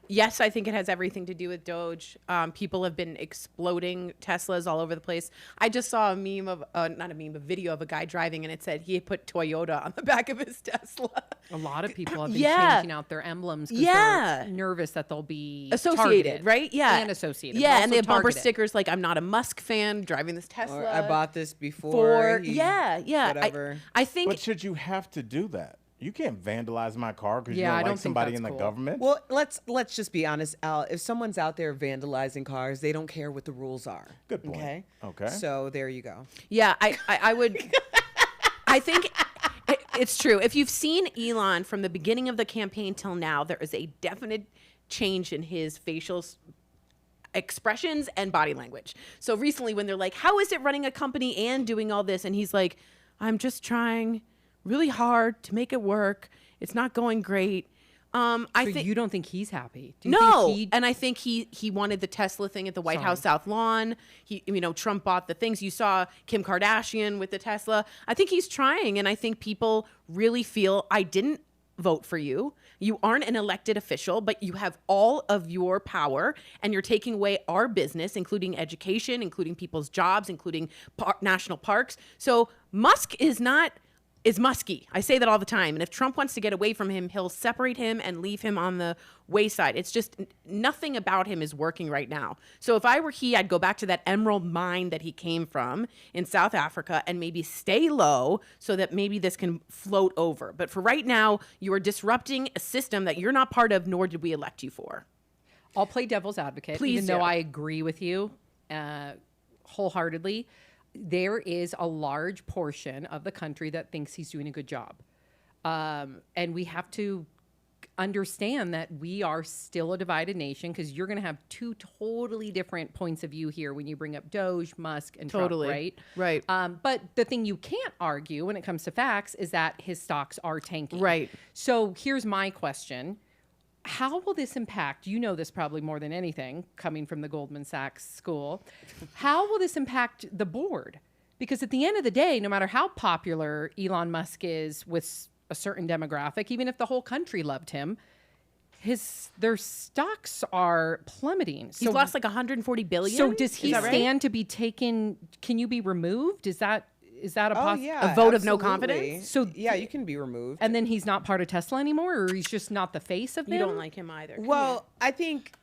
Yes, I think it has everything to do with Doge. People have been exploding Teslas all over the place. I just saw a meme of, not a meme, a video of a guy driving, and it said he had put Toyota on the back of his Tesla. A lot of people have been Yeah. changing out their emblems because Yeah. they're nervous that they'll be Associated, targeted. right? Yeah. And associated. Yeah, but and they have also bumper targeted. stickers like, I'm not a Musk fan driving this Tesla. Or I bought this before. for, he- yeah. Whatever. I think But should you have to do that? You can't vandalize my car because Yeah, I you don't don't like think somebody that's in the cool. government. Well, let's just be honest, Al. If someone's out there vandalizing cars, they don't care what the rules are. Good point. Okay. Okay. So there you go. Yeah, I would. I think it's true. If you've seen Elon from the beginning of the campaign till now, there is a definite change in his facial expressions and body language. So recently, when they're like, "How is it running a company and doing all this?" and he's like, "I'm just trying really hard to make it work. It's not going great." I So think you don't think he's happy? Do you no, think he, and I think he wanted the Tesla thing at the White House South Lawn. Trump bought the things. You saw Kim Kardashian with the Tesla. I think he's trying, and I think people really feel I didn't vote for you. You aren't an elected official, but you have all of your power, and you're taking away our business, including education, including people's jobs, including national parks. So Musk is musky. I say that all the time. And if Trump wants to get away from him, he'll separate him and leave him on the wayside. It's just nothing about him is working right now. So if I were he, I'd go back to that emerald mine that he came from in South Africa and maybe stay low so that maybe this can float over. But for right now, you are disrupting a system that you're not part of, nor did we elect you for. I'll play devil's advocate, Please even though do. I agree with you wholeheartedly. There is a large portion of the country that thinks he's doing a good job. And we have to understand that we are still a divided nation because you're going to have two totally different points of view here when you bring up Doge, Musk, and Totally. Trump, Right. But the thing you can't argue when it comes to facts is that his stocks are tanking. Right. So here's my question. How will this impact, you know this probably more than anything, coming from the Goldman Sachs school, how will this impact the board? Because at the end of the day, no matter how popular Elon Musk is with a certain demographic, even if the whole country loved him, their stocks are plummeting. He's lost like 140 billion. So does he Is that right? stand to be taken? Can you be removed? Is that a possibility? A vote of no absolutely. confidence? So yeah, you can be removed. And then he's not part of Tesla anymore, or he's just not the face of them? You don't like him either. Well, I think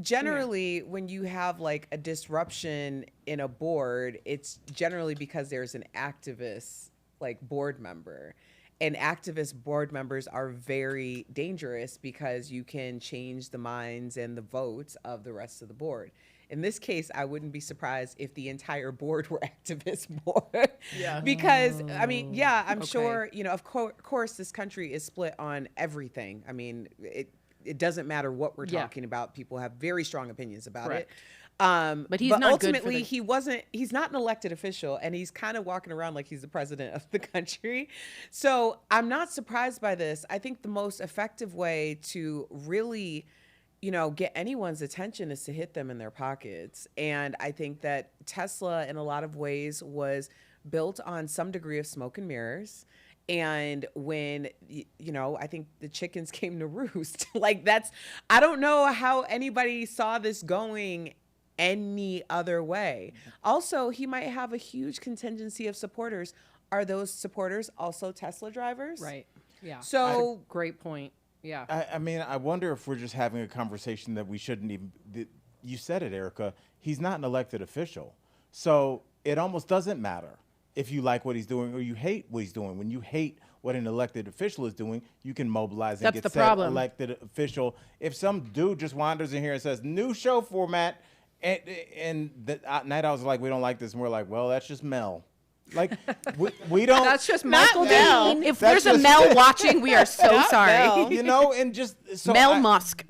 generally when you have like a disruption in a board, it's generally because there's an activist like board member. And activist board members are very dangerous because you can change the minds and the votes of the rest of the board. In this case, I wouldn't be surprised if the entire board were activist board. Yeah. Because, I mean, yeah, I'm Okay. sure, of course, this country is split on everything. I mean, it doesn't matter what we're Yeah. talking about. People have very strong opinions about Correct. it. But he's not good for ultimately, the- he's not an elected official, and he's kind of walking around like he's the president of the country. So I'm not surprised by this. I think the most effective way to really get anyone's attention is to hit them in their pockets. And I think that Tesla, in a lot of ways, was built on some degree of smoke and mirrors. And when, I think the chickens came to roost. I don't know how anybody saw this going any other way. Also, he might have a huge contingency of supporters. Are those supporters also Tesla drivers? Right. Yeah. So Great point. Yeah. I mean, I wonder if we're just having a conversation that we shouldn't even. You said it, Erica. He's not an elected official, so it almost doesn't matter if you like what he's doing or you hate what he's doing. When you hate what an elected official is doing, you can mobilize and That's get the said problem. elected official. If some dude just wanders in here and says new show format, and that night I was like, we don't like this, and we're like, well, that's just Mel. Like we don't. That's just Not Michael Mel. Dean. If That's there's a just- Mel watching, we are so sorry. And just so Mel Musk.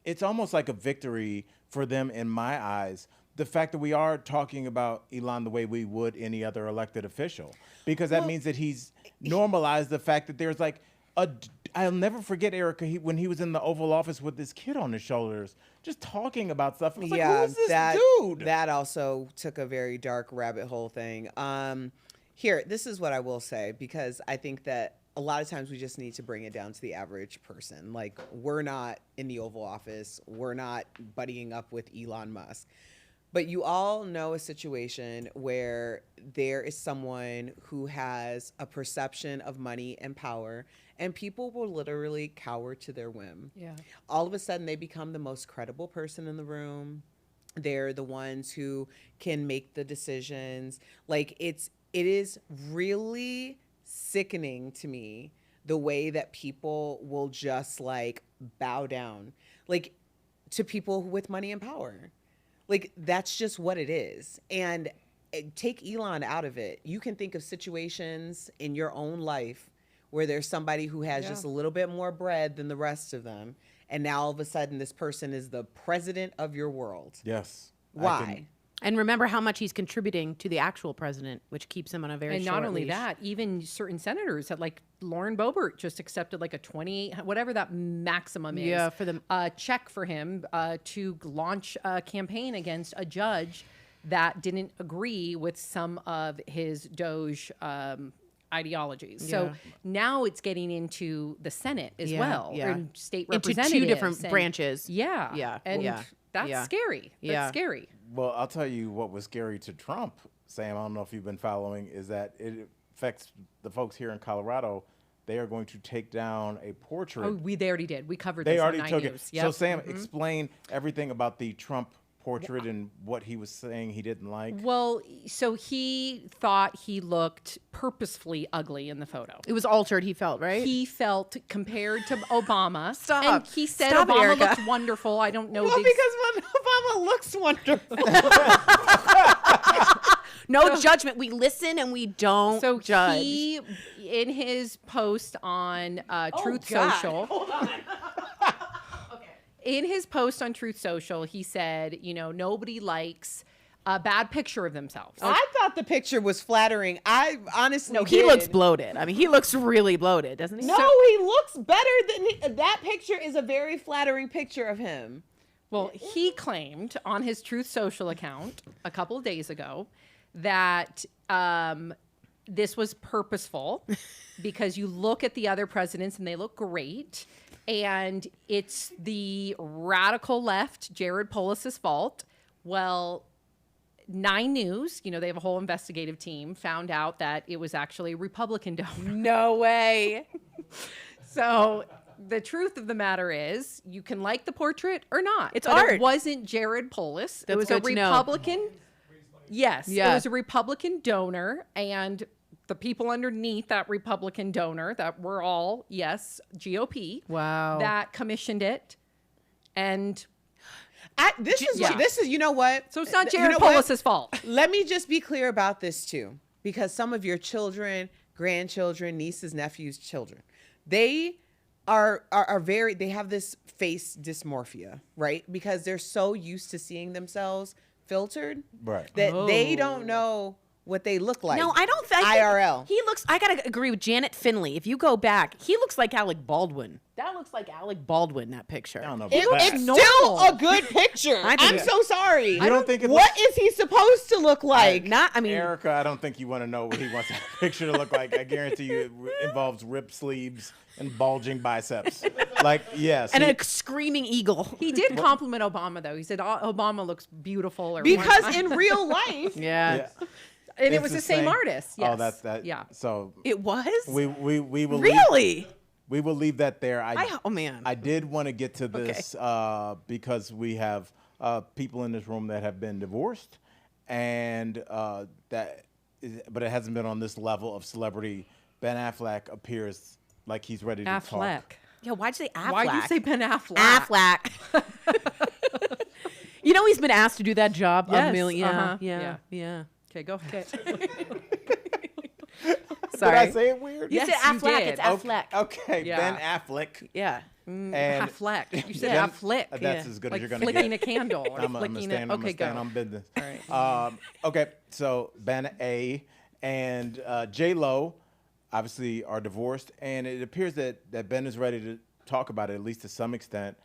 It's almost like a victory for them in my eyes. The fact that we are talking about Elon the way we would any other elected official, because that means that he's normalized the fact that there's like I'll never forget, Erica, when he was in the Oval Office with this kid on his shoulders, just talking about stuff. I was like, who is this dude? That also took a very dark rabbit hole thing. Here, this is what I will say, because I think that a lot of times we just need to bring it down to the average person. Like, we're not in the Oval Office. We're not buddying up with Elon Musk. But you all know a situation where there is someone who has a perception of money and power, and people will literally cower to their whim. Yeah. All of a sudden, they become the most credible person in the room. They're the ones who can make the decisions. Like, it is really sickening to me the way that people will just like bow down, like, to people with money and power. Like, that's just what it is. And take Elon out of it. You can think of situations in your own life where there's somebody who has just a little bit more bread than the rest of them. And now all of a sudden this person is the president of your world. Yes. Why? And remember how much he's contributing to the actual president, which keeps him on a very And short not only leash. that, even certain senators that, like Lauren Boebert, just accepted like a 28, whatever that maximum is. Yeah, for the check for him to launch a campaign against a judge that didn't agree with some of his Doge ideologies. So now it's getting into the Senate as well, and state into representatives. two different and- branches. Yeah. Yeah. And Yeah. that's Yeah. scary. That's Yeah. scary. Well, I'll tell you what was scary to Trump, Sam. I don't know if you've been following, is that it affects the folks here in Colorado. They are going to take down a portrait. Oh, they already did. We covered They this already on 9 took News. it. Yep. So, Sam, explain everything about the Trump portrait and what he was saying he didn't like. Well, so he thought he looked purposefully ugly in the photo. It was altered, he felt, right? He felt compared to Obama. Stop. And he said Stop it, Obama Erica. looked wonderful. I don't know. Well, because when Obama looks wonderful. No judgment. We listen and we don't so judge. he, in his post on Truth God. Social, in his post on Truth Social, he said, you know, nobody likes a bad picture of themselves. I thought the picture was flattering. I honestly No, he did. looks bloated. I mean, he looks really bloated, doesn't he? No, he looks better than that picture is a very flattering picture of him. Well, he claimed on his Truth Social account a couple of days ago that this was purposeful because you look at the other presidents and they look great. And it's the radical left, Jared Polis's fault. Well, 9 News, you know, they have a whole investigative team, found out that it was actually a Republican donor. No way. So the truth of the matter is, you can like the portrait or not. It's but art. It wasn't Jared Polis. It That's was a good to know. Republican. Yes, Yeah. it was a Republican donor, and the people underneath that Republican donor that were all, yes, GOP. Wow. That commissioned it, and This is you know what? so it's not You Jared know what? Polis's fault. Let me just be clear about this too, because some of your children, grandchildren, nieces, nephews, children, they are very, they have this face dysmorphia, right? Because they're so used to seeing themselves filtered, Right. that they don't know what they look like. No, I don't think IRL. He looks. I gotta agree with Janet Finley. If you go back, he looks like Alec Baldwin. That looks like Alec Baldwin. That picture. I don't know. It's about that. still a good picture. I think- I'm so sorry. You don't think it What looks- is he supposed to look like? Not. I mean, Erica, I don't think you want to know what he wants that picture to look like. I guarantee you it involves ripped sleeves and bulging biceps. Like, yes. and he- a screaming eagle. He did compliment Obama, though. He said Obama looks beautiful. Or Because in real life, Yeah. yeah. and it It's was the same artist. Yes. Oh, that's that. Yeah. So It was. we will Really. we will leave that there. Oh man. I did want to get to this because we have people in this room that have been divorced, and but it hasn't been on this level of celebrity. Ben Affleck appears like he's ready to Affleck. talk. Yeah. Why'd you say Affleck? Why'd you say Ben Affleck? Affleck. You know he's been asked to do that job a Yes, million. uh-huh, Yeah. yeah. Yeah. Okay, go ahead. Did I say it weird? You Yes, said you Affleck. did. It's Affleck. Okay, Yeah. Ben Affleck. Yeah. And Affleck. You said Ben- Affleck. That's Yeah. as good Like as you're gonna flicking get. a candle or I'm gonna flicking stand, a. I'm gonna Okay, stand go. on business. All right. Okay, so Ben A and J Lo obviously are divorced, and it appears that Ben is ready to talk about it, at least to some extent.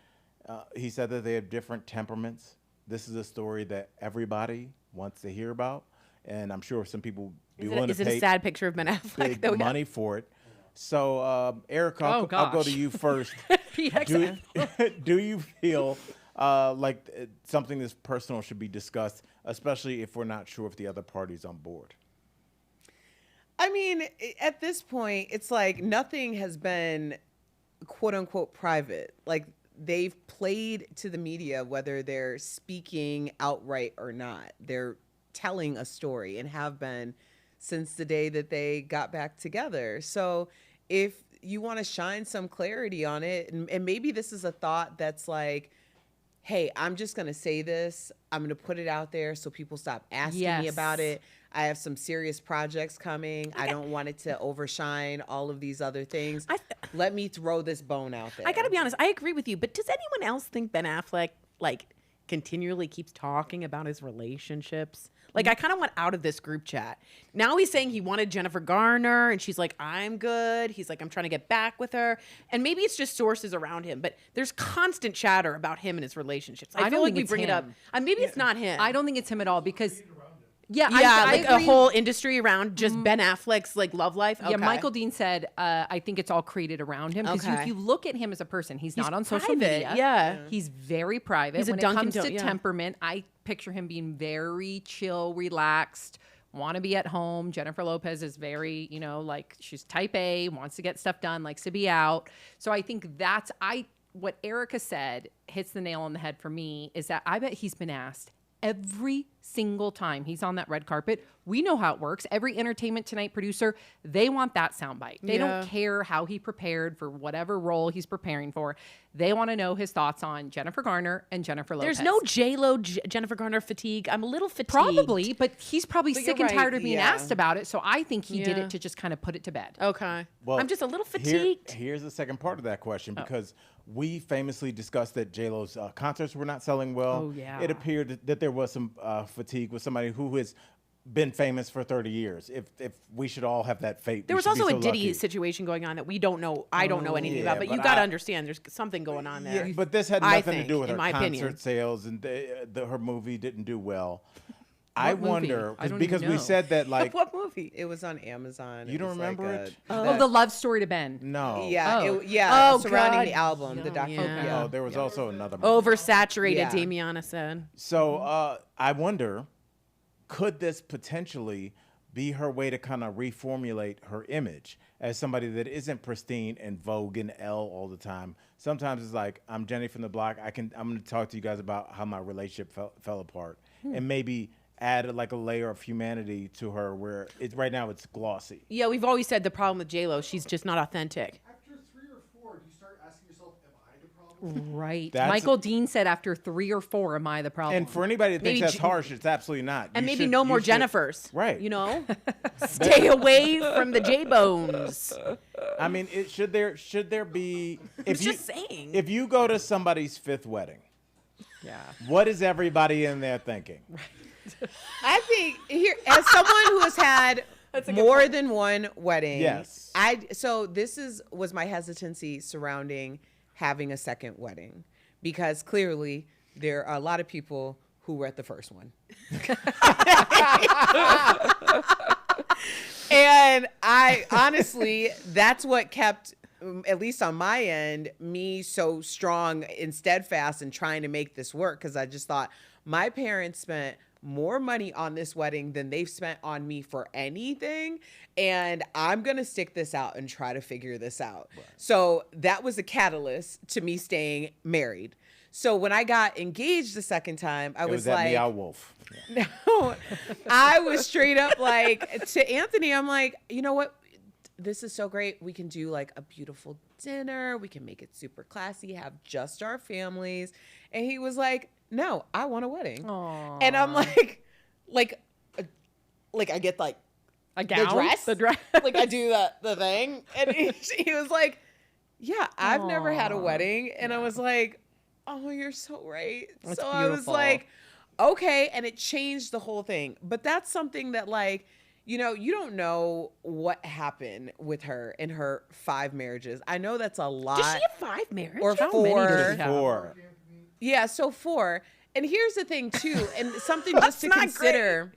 He said that they have different temperaments. This is a story that everybody wants to hear about, and I'm sure some people be willing Is to it pay a sad picture of Ben Affleck? big that we got? money for it. So, Erica, Oh, I'll go gosh. to you first. PXN. Do you feel like something this personal should be discussed, especially if we're not sure if the other party's on board? I mean, at this point, it's like nothing has been quote unquote private. Like they've played to the media, whether they're speaking outright or not. They're telling a story and have been since the day that they got back together. So if you want to shine some clarity on it, and maybe this is a thought that's like, hey, I'm just going to say this. I'm going to put it out there so people stop asking me Yes. about it. I have some serious projects coming. I don't want it to overshine all of these other things. Let me throw this bone out there. I gotta be honest, I agree with you, but does anyone else think Ben Affleck like continually keeps talking about his relationships? Like, I kind of went out of this group chat. Now he's saying he wanted Jennifer Garner, and she's like, I'm good. He's like, I'm trying to get back with her. And maybe it's just sources around him, but there's constant chatter about him and his relationships. I I feel don't like think we it's bring it up. him. Maybe it's not him. I don't think it's him at all because, Yeah, I like a agree. whole industry around just Ben Affleck's like love life. Yeah, Okay. Michael Dean said, I think it's all created around him. Because Okay. if you look at him as a person, he's not on social private, media. yeah. He's very private. He's a when it Dunkin' comes to Don- yeah. temperament, I picture him being very chill, relaxed, want to be at home. Jennifer Lopez is very, like she's type A, wants to get stuff done, likes to be out. So I think what Erica said hits the nail on the head for me is that I bet he's been asked every single time he's on that red carpet. We know how it works. Every Entertainment Tonight producer, they want that soundbite. They don't care how he prepared for whatever role he's preparing for. They want to know his thoughts on Jennifer Garner and Jennifer Lopez. There's no J-Lo, Jennifer Garner fatigue. I'm a little fatigued. Probably, but he's probably But sick you're and tired right, of being yeah. asked about it. So I think he did Yeah. it to just kind of put it to bed. Okay. Well, I'm just a little fatigued. Here's the second part of that question, Oh. because we famously discussed that J-Lo's concerts were not selling well. Oh, yeah. It appeared that there was some fatigue with somebody who has been famous for 30 years. If we should all have that fate, There we was should be also so a Diddy lucky. situation going on that we don't know. I don't know anything yeah, about, but you but got to I- understand there's something going on there. Yeah, but this had I nothing to think, do with in her my concert opinion. sales, and her movie didn't do well. I movie? wonder, I don't because even we know. said that, like, What movie? It was on Amazon. You It don't was like remember a- it? Oh, the love story to Ben. no. Yeah, Oh. yeah. Oh, surrounding God. the album, the documentary. Yeah. Oh, there was also another movie. Oversaturated, Yeah. Damiana said. So I wonder, could this potentially be her way to kind of reformulate her image as somebody that isn't pristine and Vogue and Elle all the time? Sometimes it's like, I'm Jenny from the block. I'm going to talk to you guys about how my relationship fell apart, and maybe add like a layer of humanity to her where right now it's glossy. Yeah, we've always said the problem with J-Lo, she's just not authentic. After 3 or 4, do you start asking yourself, am I the problem? Right. That's- Michael Dean said after 3 or 4, am I the problem? And for anybody that thinks Maybe that's J- harsh, it's absolutely not. And You maybe should- no you more should- Jennifers. Right. You know? Stay away from the J-Bones. I mean, should there be? If just saying. If you go to somebody's 5th wedding, yeah. what is everybody in there thinking? I think here, as someone who has had more than one wedding, Yes. So this was my hesitancy surrounding having a second wedding, because clearly there are a lot of people who were at the first one. And I honestly, that's what kept, at least on my end, me so strong and steadfast in trying to make this work, because I just thought my parents spent more money on this wedding than they've spent on me for anything, and I'm gonna stick this out and try to figure this out. Right. So that was a catalyst to me staying married. So when I got engaged the second time, I It was was that like, Meow Wolf. no, I was straight up like, to Anthony, I'm like, you know what? This is so great. We can do like a beautiful dinner. We can make it super classy, have just our families. And he was like, no, I want a wedding. Aww. And I'm like I get like A gown? the dress. The dress. Like I do the thing. And he was like, yeah, I've never had a wedding. And I was like, oh, you're so right. That's so I was beautiful. like, okay. And it changed the whole thing. But that's something that, like, you know, you don't know what happened with her in her 5 marriages. I know that's a lot. Does she have 5 marriages? Or How many 4. does she have? 4. Yeah, so 4. And here's the thing too, and something just to not consider,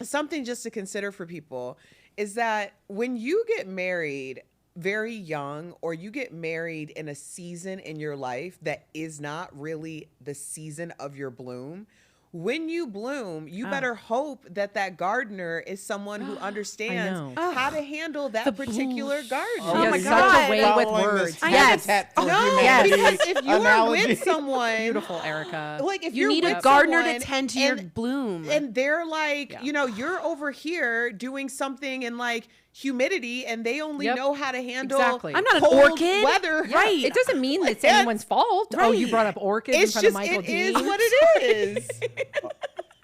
something just to consider for people is that when you get married, very young or you get married in a season in your life that is not really the season of your bloom, when you bloom, you better hope that that gardener is someone who understands know. how to handle that particular garden. Oh my Yes, God. such a way with Following words. this Yes. Habitat for No, Humanity because if you are analogy. with someone, Beautiful, Erica. like if You you're need a with gardener to someone tend to your and- bloom. and they're like, Yeah. you know, you're over here doing something in like humidity, and they only Yep. know how to handle Exactly. I'm not an cold orchid. weather. Yeah, Right. It doesn't mean it's Yes. anyone's fault. Oh, you Right. brought up orchids in It's front just of Michael it Dean. is what it is.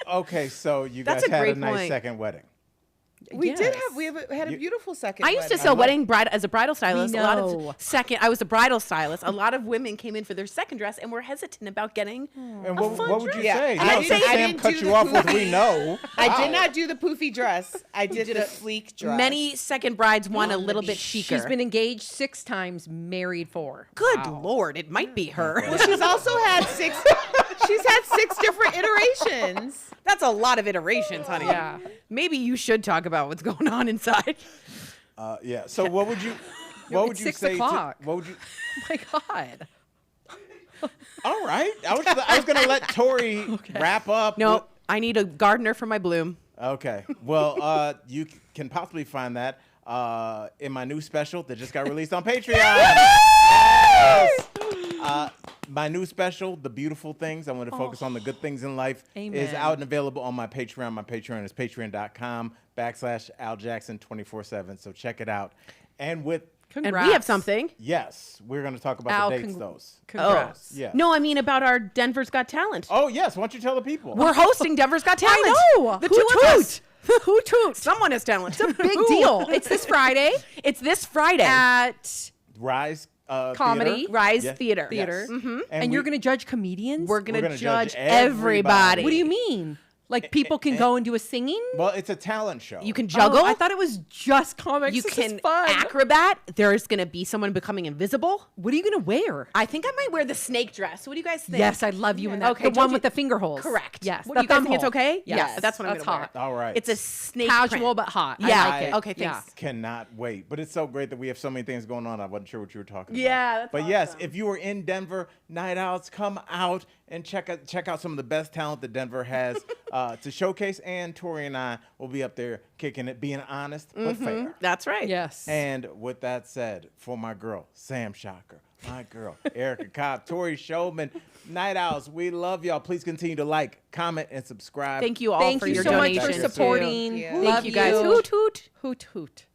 Okay, so you That's guys a had a great nice point. second wedding. We did Yes. have had a You- beautiful second. I used to wedding. sell wedding bride as a bridal stylist. A lot know. of I was a bridal stylist. A lot of women came in for their second dress and were hesitant about getting. And what would you dress. Yeah, say? and No, I didn't- I Sam didn't cut do you the off with poofy. we know. I did not do the poofy dress. I did the sleek dress. Many second brides want a little bit chicer. She's been engaged 6 times, married 4. Good Lord, it might be her. Well, she's also had 6. She's had 6 different iterations. That's a lot of iterations, honey. Yeah. Maybe you should talk about what's going on inside. Yeah. So what would you? What would it's you 6 say? o'clock. What would you? Oh my God. All right. I was gonna let Tori wrap up. No, I need a gardener for my bloom. Okay. Well, you can possibly find that in my new special that just got released on Patreon. Yes! My new special, The Beautiful Things, I want to focus on the good things in life, is Amen. out and available on my Patreon. My Patreon is patreon.com/AlJackson247. So check it out. And with, Congrats. And we have something. yes, we're going to talk about Al, the dates, those. Congrats. Yeah. No, I mean about our Denver's Got Talent. Oh, yes. Why don't you tell the people? We're hosting Denver's Got Talent. know. The Who two of toot? us. Who toot? Someone has talent. It's a Big deal. It's this Friday It's this Friday at Rise Comedy. Theater. Rise Yes. Theater. Theater. Mm-hmm. And you're going to judge comedians? We're gonna gonna judge judge everybody. everybody. What do you mean? Like people can go and do a singing? Well, it's a talent show. You can juggle. Oh, I thought it was just comics. you This is can fun. acrobat. There's gonna be someone becoming invisible. What are you going to wear? I think I might wear the snake dress. What do you guys think? Yes, I love you in that. Okay, the one judge with it. the finger holes. Correct. Yes. What, the you guys thumb think it's hole. okay? Yes. That's what I'm That's gonna hot. wear. All right. It's a snake Casual print. but hot. I Yeah. like it. Okay, thanks. Yeah. Cannot wait. But it's so great that we have so many things going on. I wasn't sure what you were talking Yeah, about. that's But yes, awesome. if you were in Denver, night outs, come out and check out some of the best talent that Denver has to showcase. And Tori and I will be up there kicking it, being honest but fair. That's right. Yes. And with that said, for my girl, Sam Shocker, my girl, Erica Cobb, Tori Showman, Night Owls, we love y'all. Please continue to like, comment, and subscribe. Thank you all Thank for you your so much donations. for supporting. Yeah. Thank Love you guys. Hoot hoot. Hoot hoot.